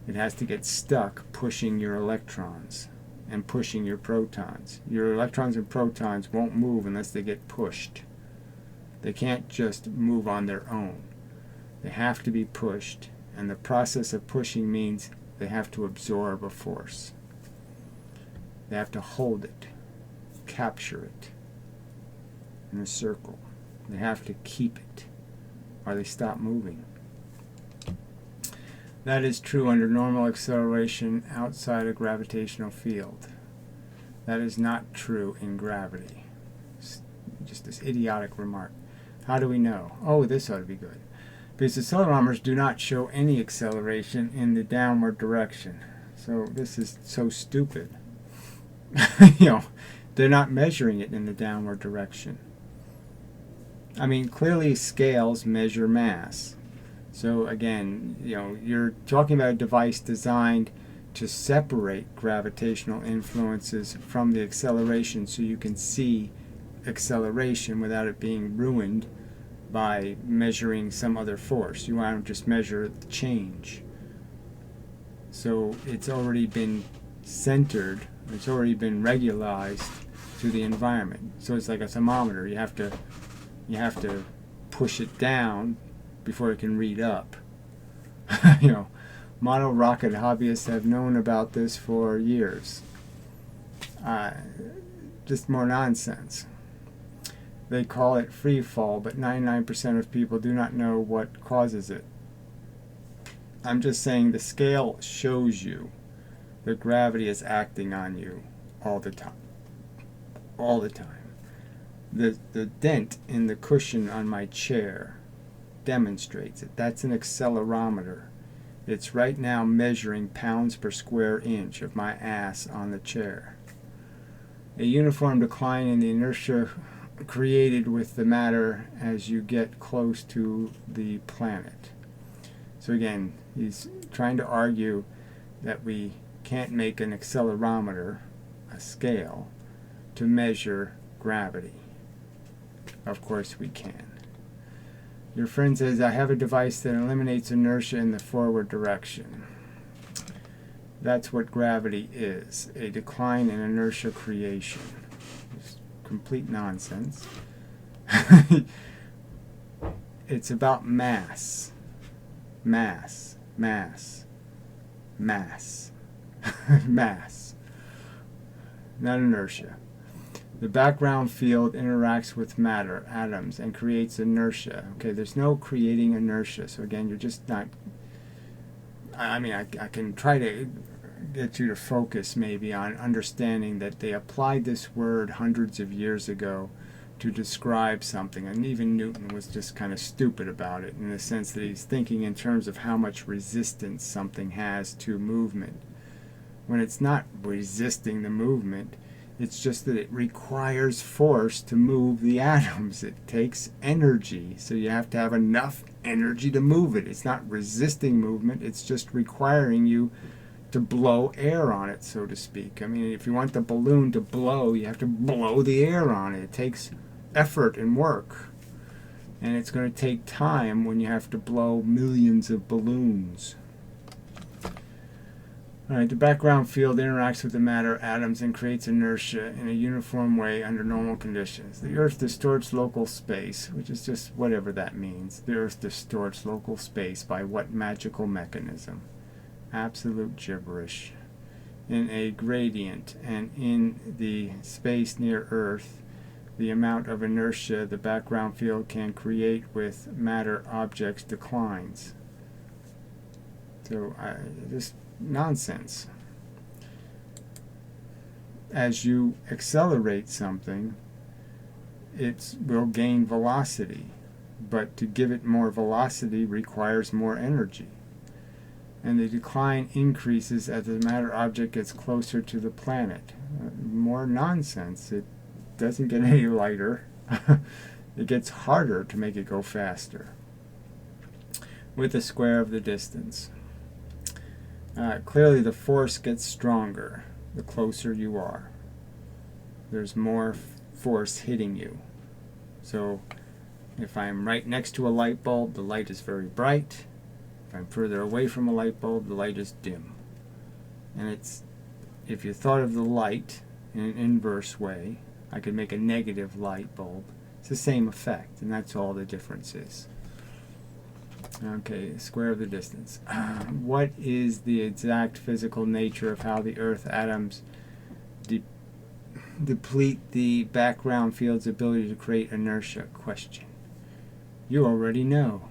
It has to get stuck pushing your electrons and pushing your protons. Your electrons and protons won't move unless they get pushed. They can't just move on their own. They have to be pushed, and the process of pushing means they have to absorb a force. They have to hold it, capture it in a circle. They have to keep it, or they stop moving. That is true under normal acceleration outside a gravitational field. That is not true in gravity. Just this idiotic remark. How do we know? Oh, this ought to be good. Because accelerometers do not show any acceleration in the downward direction. So this is so stupid. They're not measuring it in the downward direction. I mean, clearly scales measure mass. So again, you're talking about a device designed to separate gravitational influences from the acceleration so you can see acceleration without it being ruined by measuring some other force. You want to just measure the change. So it's already been centered, it's already been regularized to the environment. So it's like a thermometer. You have to push it down before it can read up. Model rocket hobbyists have known about this for years. Just more nonsense. They call it free fall, but 99% of people do not know what causes it. I'm just saying the scale shows you that gravity is acting on you all the time. All the time. The dent in the cushion on my chair demonstrates it. That's an accelerometer. It's right now measuring pounds per square inch of my ass on the chair. A uniform decline in the inertia created with the matter as you get close to the planet. So again, he's trying to argue that we can't make an accelerometer, a scale, to measure gravity. Of course we can. Your friend says, I have a device that eliminates inertia in the forward direction. That's what gravity is, a decline in inertia creation. It's complete nonsense. It's about mass. Mass. Mass. Mass. Mass. Not inertia. The background field interacts with matter, atoms, and creates inertia. Okay, there's no creating inertia. So again, you're just not... I can try to get you to focus maybe on understanding that they applied this word hundreds of years ago to describe something, and even Newton was just kind of stupid about it in the sense that he's thinking in terms of how much resistance something has to movement. When it's not resisting the movement, it's just that it requires force to move the atoms. It takes energy, so you have to have enough energy to move it. It's not resisting movement, it's just requiring you to blow air on it, so to speak. I mean, if you want the balloon to blow, you have to blow the air on it. It takes effort and work. And it's going to take time when you have to blow millions of balloons. Alright, the background field interacts with the matter, atoms, and creates inertia in a uniform way under normal conditions. The Earth distorts local space, which is just whatever that means. The Earth distorts local space by what magical mechanism? Absolute gibberish. In a gradient, and in the space near Earth, the amount of inertia the background field can create with matter objects declines. So, just nonsense. As you accelerate something, it will gain velocity, but to give it more velocity requires more energy. And the decline increases as the matter object gets closer to the planet. More nonsense. It doesn't get any lighter. It gets harder to make it go faster with the square of the distance. Clearly the force gets stronger the closer you are. There's more force hitting you. So if I'm right next to a light bulb, the light is very bright. If I'm further away from a light bulb, the light is dim. And it's, if you thought of the light in an inverse way, I could make a negative light bulb. It's the same effect, and that's all the difference is. Okay, square of the distance. What is the exact physical nature of how the Earth atoms deplete the background field's ability to create inertia? Question. You already know.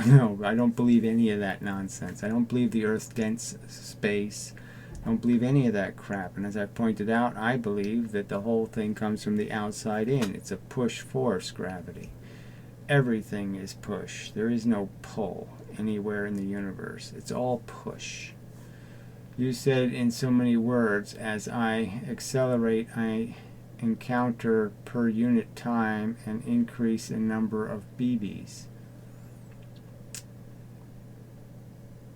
No, I don't believe any of that nonsense. I don't believe the Earth dents space. I don't believe any of that crap. And as I pointed out, I believe that the whole thing comes from the outside in. It's a push force gravity. Everything is push. There is no pull anywhere in the universe. It's all push. You said in so many words, as I accelerate, I encounter per unit time an increase in number of BBs.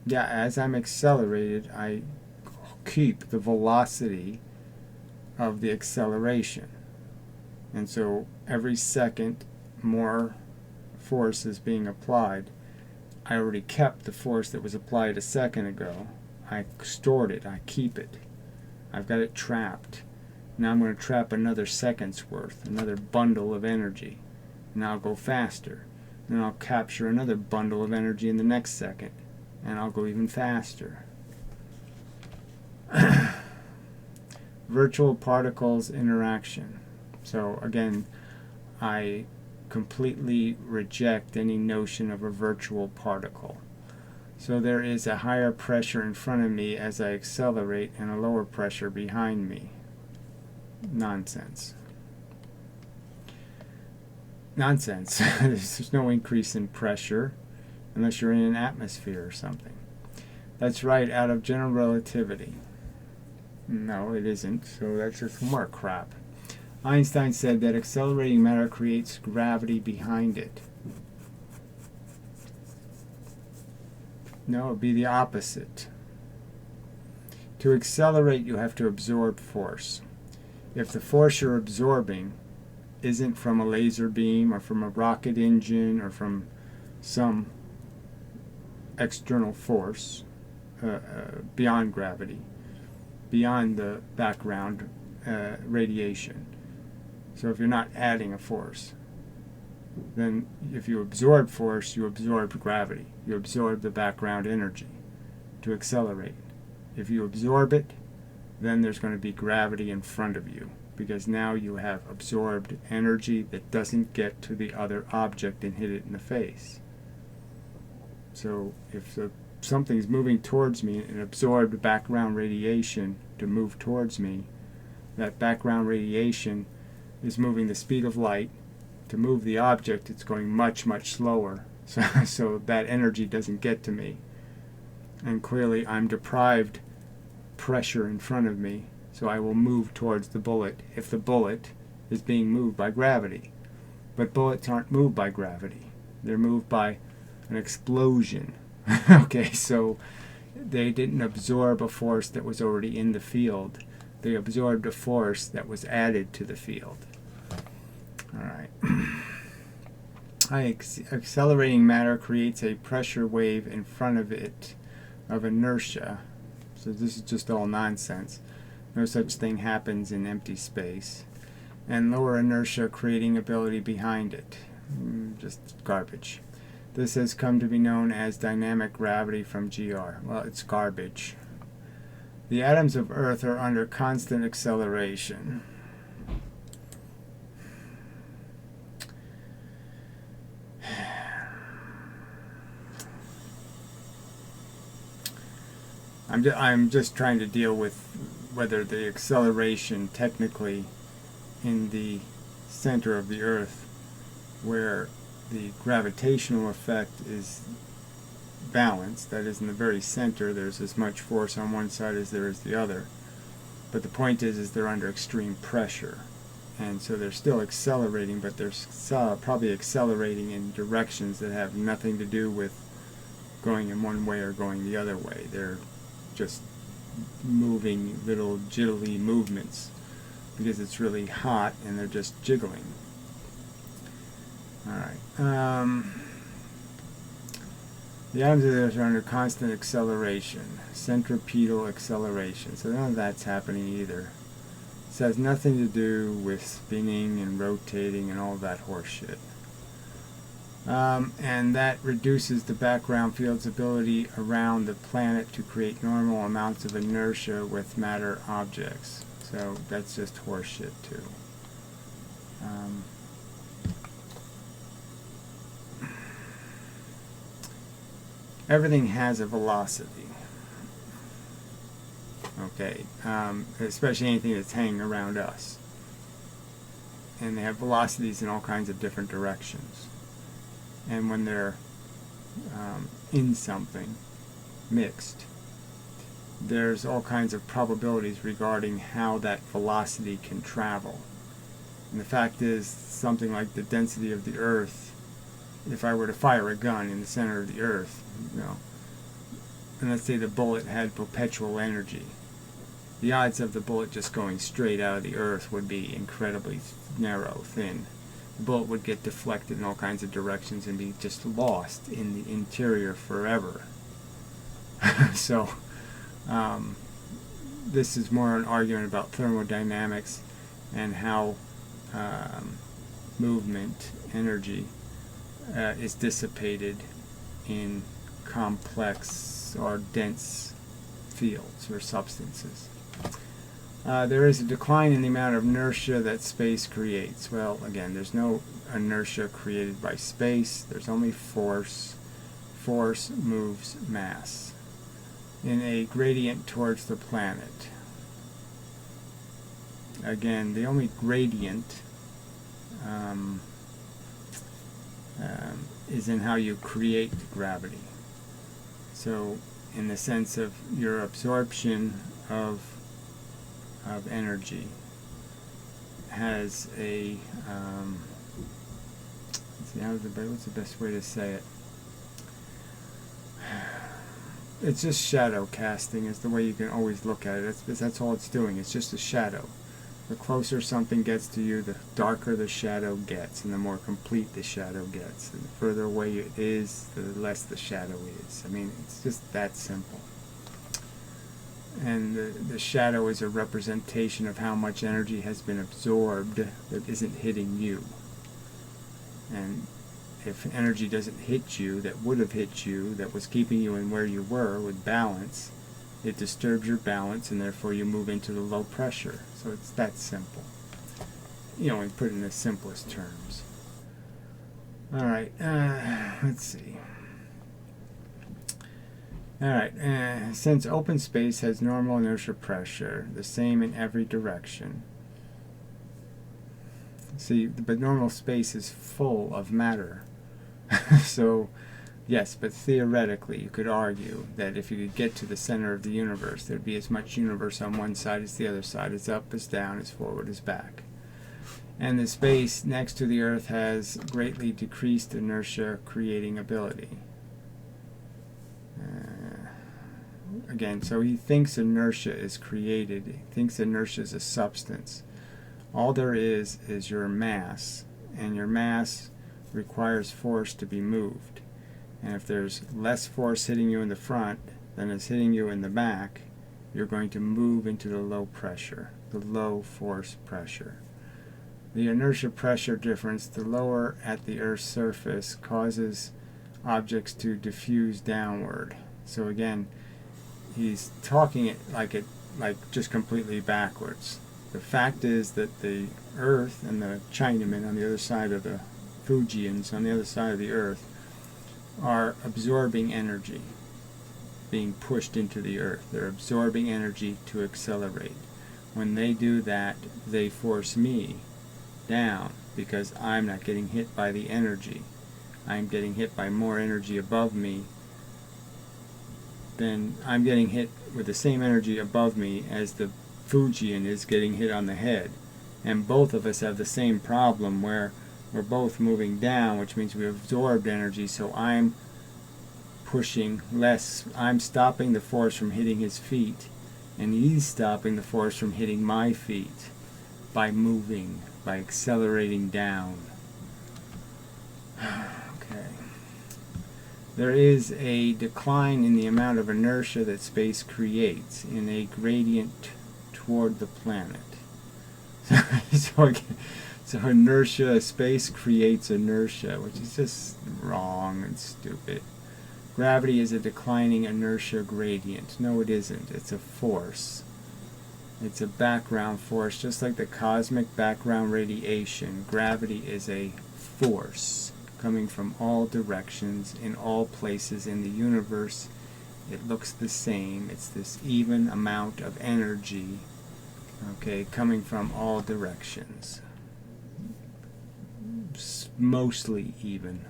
Yeah, as I'm accelerated, I keep the velocity of the acceleration. And so every second more force is being applied. I already kept the force that was applied a second ago. I stored it. I keep it. I've got it trapped. Now I'm going to trap another second's worth, another bundle of energy. And I'll go faster. Then I'll capture another bundle of energy in the next second. And I'll go even faster. Virtual particles interaction. So again, I completely reject any notion of a virtual particle. So there is a higher pressure in front of me as I accelerate and a lower pressure behind me. Nonsense. nonsense. There's no increase in pressure unless you're in an atmosphere or something. That's right, out of general relativity. No, it isn't, so that's just more crap. Einstein said that accelerating matter creates gravity behind it. No, it would be the opposite. To accelerate, you have to absorb force. If the force you're absorbing isn't from a laser beam or from a rocket engine or from some external force beyond gravity, beyond the background radiation. So if you're not adding a force, then if you absorb force, you absorb gravity. You absorb the background energy to accelerate. If you absorb it, then there's going to be gravity in front of you, because now you have absorbed energy that doesn't get to the other object and hit it in the face. So if something's moving towards me and absorbed background radiation to move towards me, that background radiation is moving the speed of light. To move the object, it's going much, much slower. So that energy doesn't get to me. And clearly I'm deprived pressure in front of me, so I will move towards the bullet if the bullet is being moved by gravity. But bullets aren't moved by gravity. They're moved by an explosion. Okay, so they didn't absorb a force that was already in the field. They absorbed a force that was added to the field. All right. Accelerating matter creates a pressure wave in front of it of inertia. So this is just all nonsense. No such thing happens in empty space. And lower inertia creating ability behind it. Just garbage. This has come to be known as dynamic gravity from GR. Well, it's garbage. The atoms of Earth are under constant acceleration. I'm just trying to deal with whether the acceleration technically in the center of the Earth, where the gravitational effect is balanced, that is, in the very center there's as much force on one side as there is the other, but the point is they're under extreme pressure, and so they're still accelerating, but they're probably accelerating in directions that have nothing to do with going in one way or going the other way. They're just moving little jiggly movements because it's really hot and they're just jiggling. Alright. The atoms of Earth are under constant acceleration, centripetal acceleration. So none of that's happening either. This has nothing to do with spinning and rotating and all that horse shit. And that reduces the background field's ability around the planet to create normal amounts of inertia with matter objects. So that's just horseshit too. Everything has a velocity. Okay, especially anything that's hanging around us. And they have velocities in all kinds of different directions. And when they're in something mixed, there's all kinds of probabilities regarding how that velocity can travel. And the fact is, something like the density of the Earth, if I were to fire a gun in the center of the Earth, and let's say the bullet had perpetual energy, the odds of the bullet just going straight out of the Earth would be incredibly narrow, thin. The bullet would get deflected in all kinds of directions and be just lost in the interior forever. So this is more an argument about thermodynamics and how movement, energy, is dissipated in complex or dense fields or substances. There is a decline in the amount of inertia that space creates. Well, again, there's no inertia created by space. There's only force. Force moves mass in a gradient towards the planet. Again, the only gradient is in how you create gravity. So in the sense of your absorption of energy has a let's see, what's the best way to say it? It's just shadow casting is the way you can always look at it. That's all it's doing. It's just a shadow. The closer something gets to you, the darker the shadow gets, and the more complete the shadow gets. And the further away it is, the less the shadow is. I mean, it's just that simple. And the shadow is a representation of how much energy has been absorbed that isn't hitting you. And if energy doesn't hit you, that would have hit you, that was keeping you in where you were with balance, it disturbs your balance, and therefore you move into the low pressure. So it's that simple. You know, we put it in the simplest terms. All right, let's see. All right, since open space has normal inertia pressure, the same in every direction. See, but normal space is full of matter. So, yes, but theoretically, you could argue that if you could get to the center of the universe, there'd be as much universe on one side as the other side, as up, as down, as forward, as back. And the space next to the Earth has greatly decreased inertia creating ability. Again, so he thinks inertia is created. He thinks inertia is a substance. All there is your mass, and your mass requires force to be moved. And if there's less force hitting you in the front than is hitting you in the back, you're going to move into the low pressure, the low force pressure. The inertia pressure difference, the lower at the Earth's surface, causes objects to diffuse downward. So again, he's talking it like just completely backwards. The fact is that the Earth and the Chinamen on the other side of the Fujians on the other side of the Earth are absorbing energy being pushed into the Earth. They're absorbing energy to accelerate. When they do that, they force me down because I'm not getting hit by the energy. I'm getting hit by more energy above me. Then I'm getting hit with the same energy above me as the Fujian is getting hit on the head. And both of us have the same problem where we're both moving down, which means we absorbed energy, so I'm pushing less. I'm stopping the force from hitting his feet, and he's stopping the force from hitting my feet by moving, by accelerating down. Okay. There is a decline in the amount of inertia that space creates in a gradient toward the planet. So inertia, space creates inertia, which is just wrong and stupid. Gravity is a declining inertia gradient. No, it isn't. It's a force. It's a background force, just like the cosmic background radiation. Gravity is a force coming from all directions, in all places in the universe. It looks the same. It's this even amount of energy, okay, coming from all directions. Mostly even.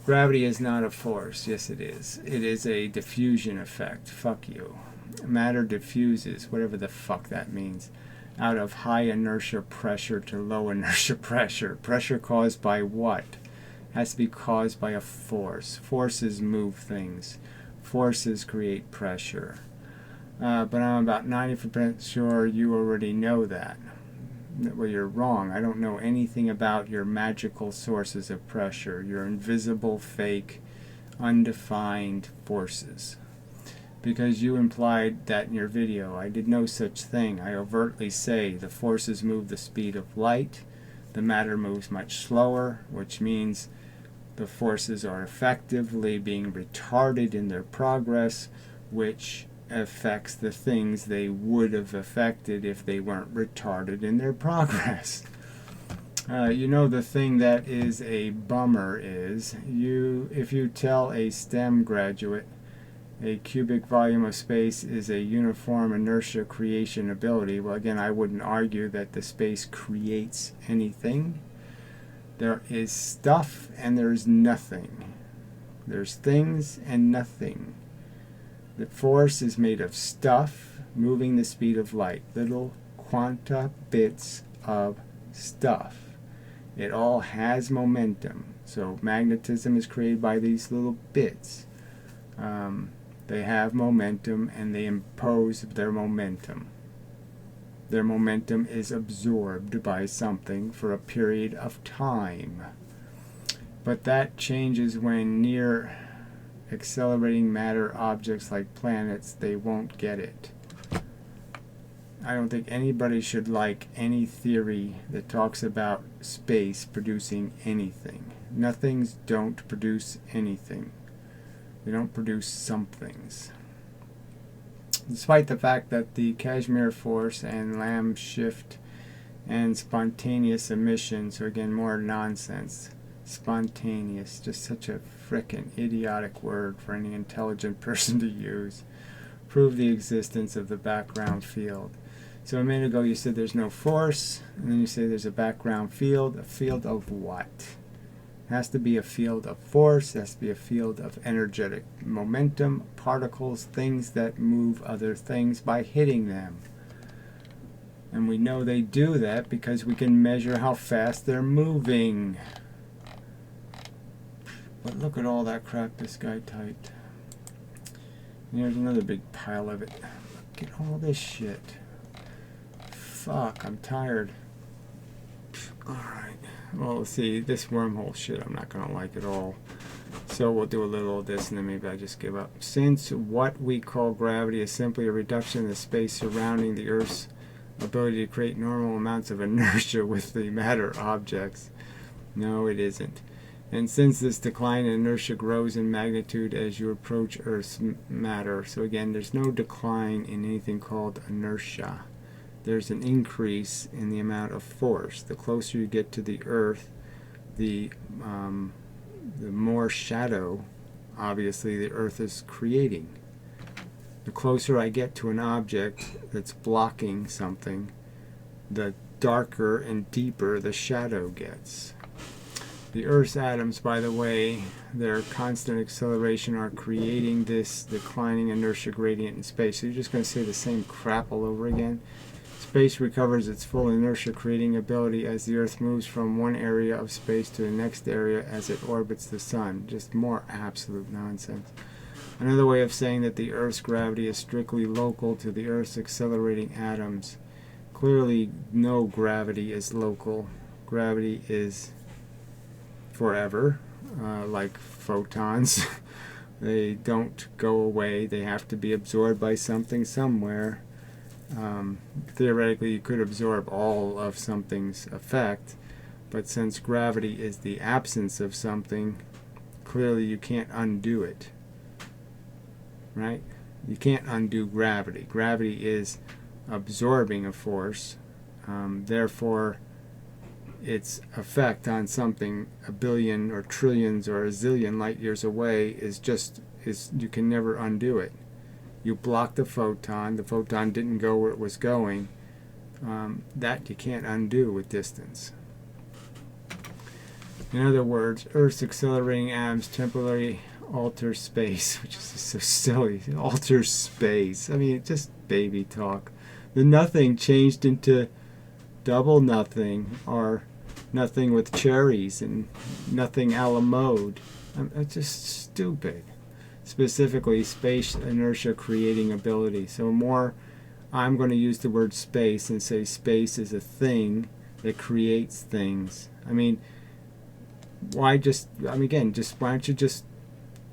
Gravity is not a force. Yes, it is. It is a diffusion effect. Fuck you. Matter diffuses, whatever the fuck that means, out of high inertia pressure to low inertia pressure. Pressure caused by what? Has to be caused by a force. Forces move things. Forces create pressure. But I'm about 90% sure you already know that. Well, you're wrong. I don't know anything about your magical sources of pressure, your invisible, fake, undefined forces. Because you implied that in your video. I did no such thing. I overtly say the forces move the speed of light, the matter moves much slower, which means the forces are effectively being retarded in their progress, which affects the things they would have affected if they weren't retarded in their progress. You know, the thing that is a bummer is if you tell a STEM graduate a cubic volume of space is a uniform inertia creation ability, well, again, I wouldn't argue that the space creates anything, There is stuff and there's nothing. There's things and nothing. The force is made of stuff moving the speed of light. Little quanta bits of stuff. It all has momentum. So magnetism is created by these little bits. They have momentum and they impose their momentum. Their momentum is absorbed by something for a period of time. But that changes when near accelerating matter objects like planets, they won't get it. I don't think anybody should like any theory that talks about space producing anything. Nothings don't produce anything. They don't produce somethings. Despite the fact that the Kashmir force and Lamb shift and spontaneous emission, so again more nonsense, spontaneous, just such a frickin' idiotic word for any intelligent person to use, prove the existence of the background field. So a minute ago you said there's no force, and then you say there's a background field. A field of what? It has to be a field of force, it has to be a field of energetic momentum, particles, things that move other things by hitting them. And we know they do that because we can measure how fast they're moving. But look at all that crap this guy typed. And here's another big pile of it. Look at all this shit. Fuck, I'm tired. Alright. Well, see, this wormhole shit I'm not going to like at all. So we'll do a little of this and then maybe I just give up. Since what we call gravity is simply a reduction in the space surrounding the Earth's ability to create normal amounts of inertia with the matter objects. No, it isn't. And since this decline in inertia grows in magnitude as you approach Earth's matter, so again, there's no decline in anything called inertia. There's an increase in the amount of force. The closer you get to the Earth, the more shadow, obviously, the Earth is creating. The closer I get to an object that's blocking something, the darker and deeper the shadow gets. The Earth's atoms, by the way, their constant acceleration are creating this declining inertia gradient in space. So you're just going to say the same crap all over again? Space recovers its full inertia creating ability as the Earth moves from one area of space to the next area as it orbits the Sun. Just more absolute nonsense. Another way of saying that the Earth's gravity is strictly local to the Earth's accelerating atoms. Clearly, no gravity is local. Gravity is forever, like photons. They don't go away. They have to be absorbed by something somewhere. Theoretically, you could absorb all of something's effect, but since gravity is the absence of something, clearly you can't undo it. Right? You can't undo gravity. Gravity is absorbing a force, therefore its effect on something a billion or trillions or a zillion light years away is you can never undo it. You block the photon didn't go where it was going, that you can't undo with distance. In other words, Earth's accelerating atoms temporarily alter space, which is so silly. Alter space. I mean, just baby talk. The nothing changed into double nothing, or nothing with cherries and nothing a la mode. It's just stupid. Specifically, space inertia creating ability. So more, I'm going to use the word space and say space is a thing that creates things. I mean, why don't you just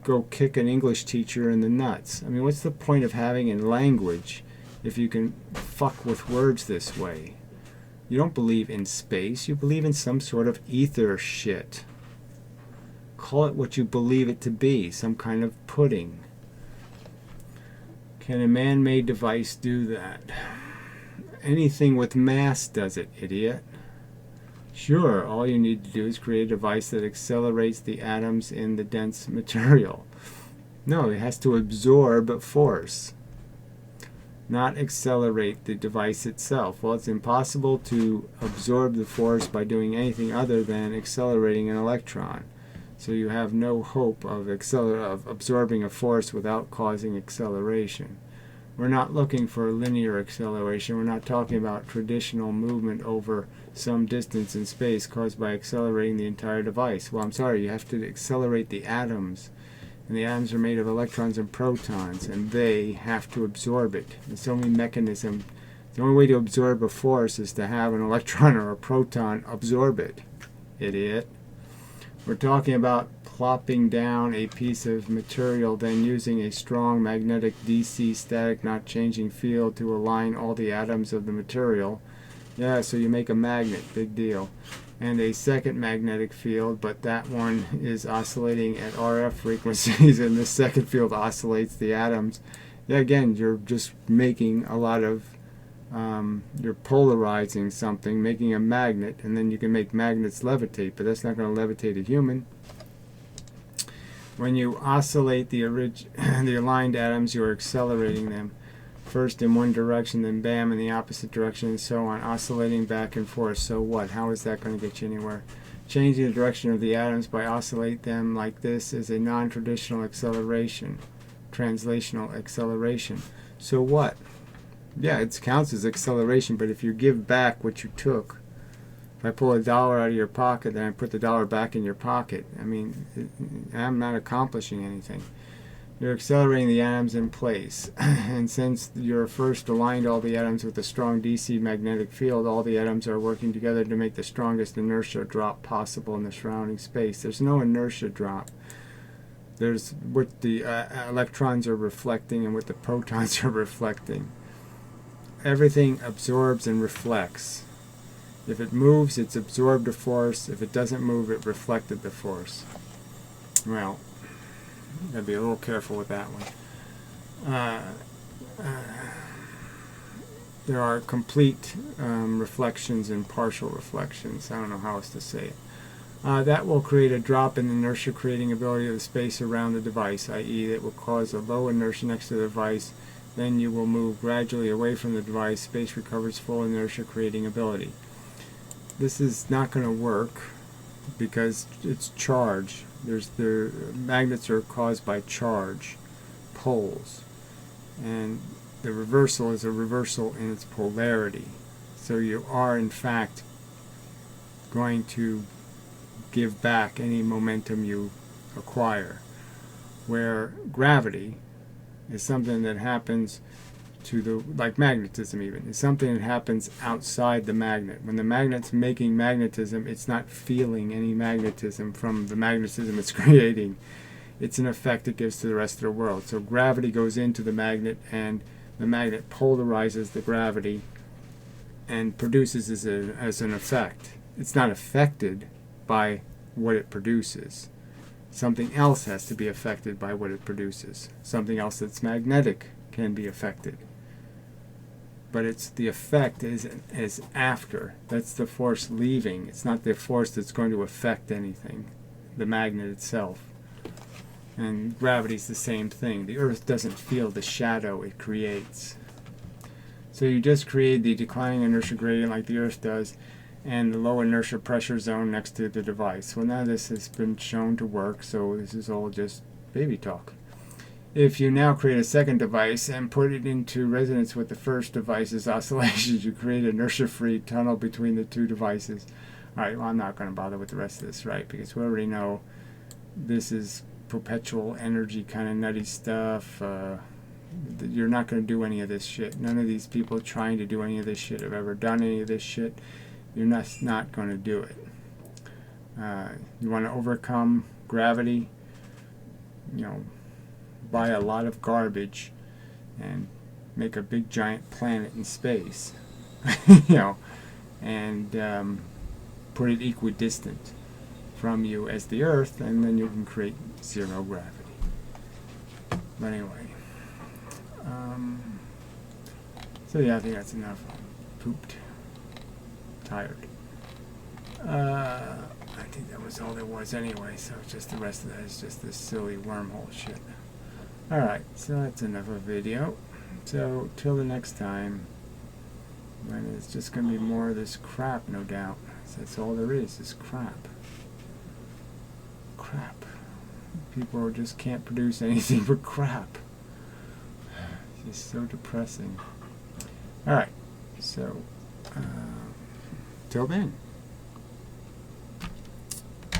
go kick an English teacher in the nuts? I mean, what's the point of having a language if you can fuck with words this way? You don't believe in space, you believe in some sort of ether shit. Call it what you believe it to be, some kind of pudding. Can a man-made device do that? Anything with mass does it, idiot. Sure, all you need to do is create a device that accelerates the atoms in the dense material. No, it has to absorb force. not accelerate the device itself. Well, it's impossible to absorb the force by doing anything other than accelerating an electron. So you have no hope of absorbing a force without causing acceleration. We're not looking for linear acceleration. We're not talking about traditional movement over some distance in space caused by accelerating the entire device. Well, I'm sorry, you have to accelerate the atoms. And the atoms are made of electrons and protons, and they have to absorb it. It's the only mechanism. The only way to absorb a force is to have an electron or a proton absorb it. Idiot. We're talking about plopping down a piece of material, then using a strong magnetic DC static not changing field to align all the atoms of the material. Yeah, so you make a magnet, big deal. And a second magnetic field, but that one is oscillating at RF frequencies, and this second field oscillates the atoms. Yeah, again, you're just making a lot of, you're polarizing something, making a magnet, and then you can make magnets levitate, but that's not going to levitate a human. When you oscillate the aligned atoms, you're accelerating them. First in one direction, then bam in the opposite direction, and so on, oscillating back and forth. So what? How is that going to get you anywhere? Changing the direction of the atoms by oscillate them like this is a non-traditional acceleration, translational acceleration. So what? Yeah, it counts as acceleration, but if you give back what you took, if I pull $1 out of your pocket, then I put the dollar back in your pocket, I mean, I'm not accomplishing anything. You're accelerating the atoms in place. And since you're first aligned all the atoms with a strong DC magnetic field, all the atoms are working together to make the strongest inertia drop possible in the surrounding space. There's no inertia drop. There's what the electrons are reflecting and what the protons are reflecting. Everything absorbs and reflects. If it moves, it's absorbed a force. If it doesn't move, it reflected the force. Well, gotta be a little careful with that one. There are complete reflections and partial reflections. I don't know how else to say it. That will create a drop in the inertia creating ability of the space around the device, i.e. it will cause a low inertia next to the device. Then you will move gradually away from the device. Space recovers full inertia creating ability. This is not going to work because it's charge. Magnets are caused by charge, poles, and the reversal is a reversal in its polarity. So you are in fact going to give back any momentum you acquire, where gravity is something that happens like magnetism even, is something that happens outside the magnet. When the magnet's making magnetism, it's not feeling any magnetism from the magnetism it's creating. It's an effect it gives to the rest of the world. So gravity goes into the magnet, and the magnet polarizes the gravity and produces as an effect. It's not affected by what it produces. Something else has to be affected by what it produces. Something else that's magnetic can be affected. But it's the effect is after. That's the force leaving. It's not the force that's going to affect anything, the magnet itself. And gravity's the same thing. The Earth doesn't feel the shadow it creates. So you just create the declining inertia gradient like the Earth does, and the low inertia pressure zone next to the device. Well, none of this has been shown to work, so this is all just baby talk. If you now create a second device and put it into resonance with the first device's oscillations, you create an inertia-free tunnel between the two devices. Alright, well, I'm not going to bother with the rest of this, right? Because we already know this is perpetual energy kind of nutty stuff. You're not going to do any of this shit. None of these people trying to do any of this shit have ever done any of this shit. You're not going to do it. You want to overcome gravity, buy a lot of garbage and make a big giant planet in space, and put it equidistant from you as the Earth, and then you can create zero gravity. But anyway, so yeah, I think that's enough. I'm pooped, tired. I think that was all there was anyway, so just the rest of that is just this silly wormhole shit. Alright, so that's enough of a video. So, till the next time, when it's just going to be more of this crap, no doubt. That's all there is crap. Crap. People just can't produce anything but crap. It's just so depressing. Alright, so, till then.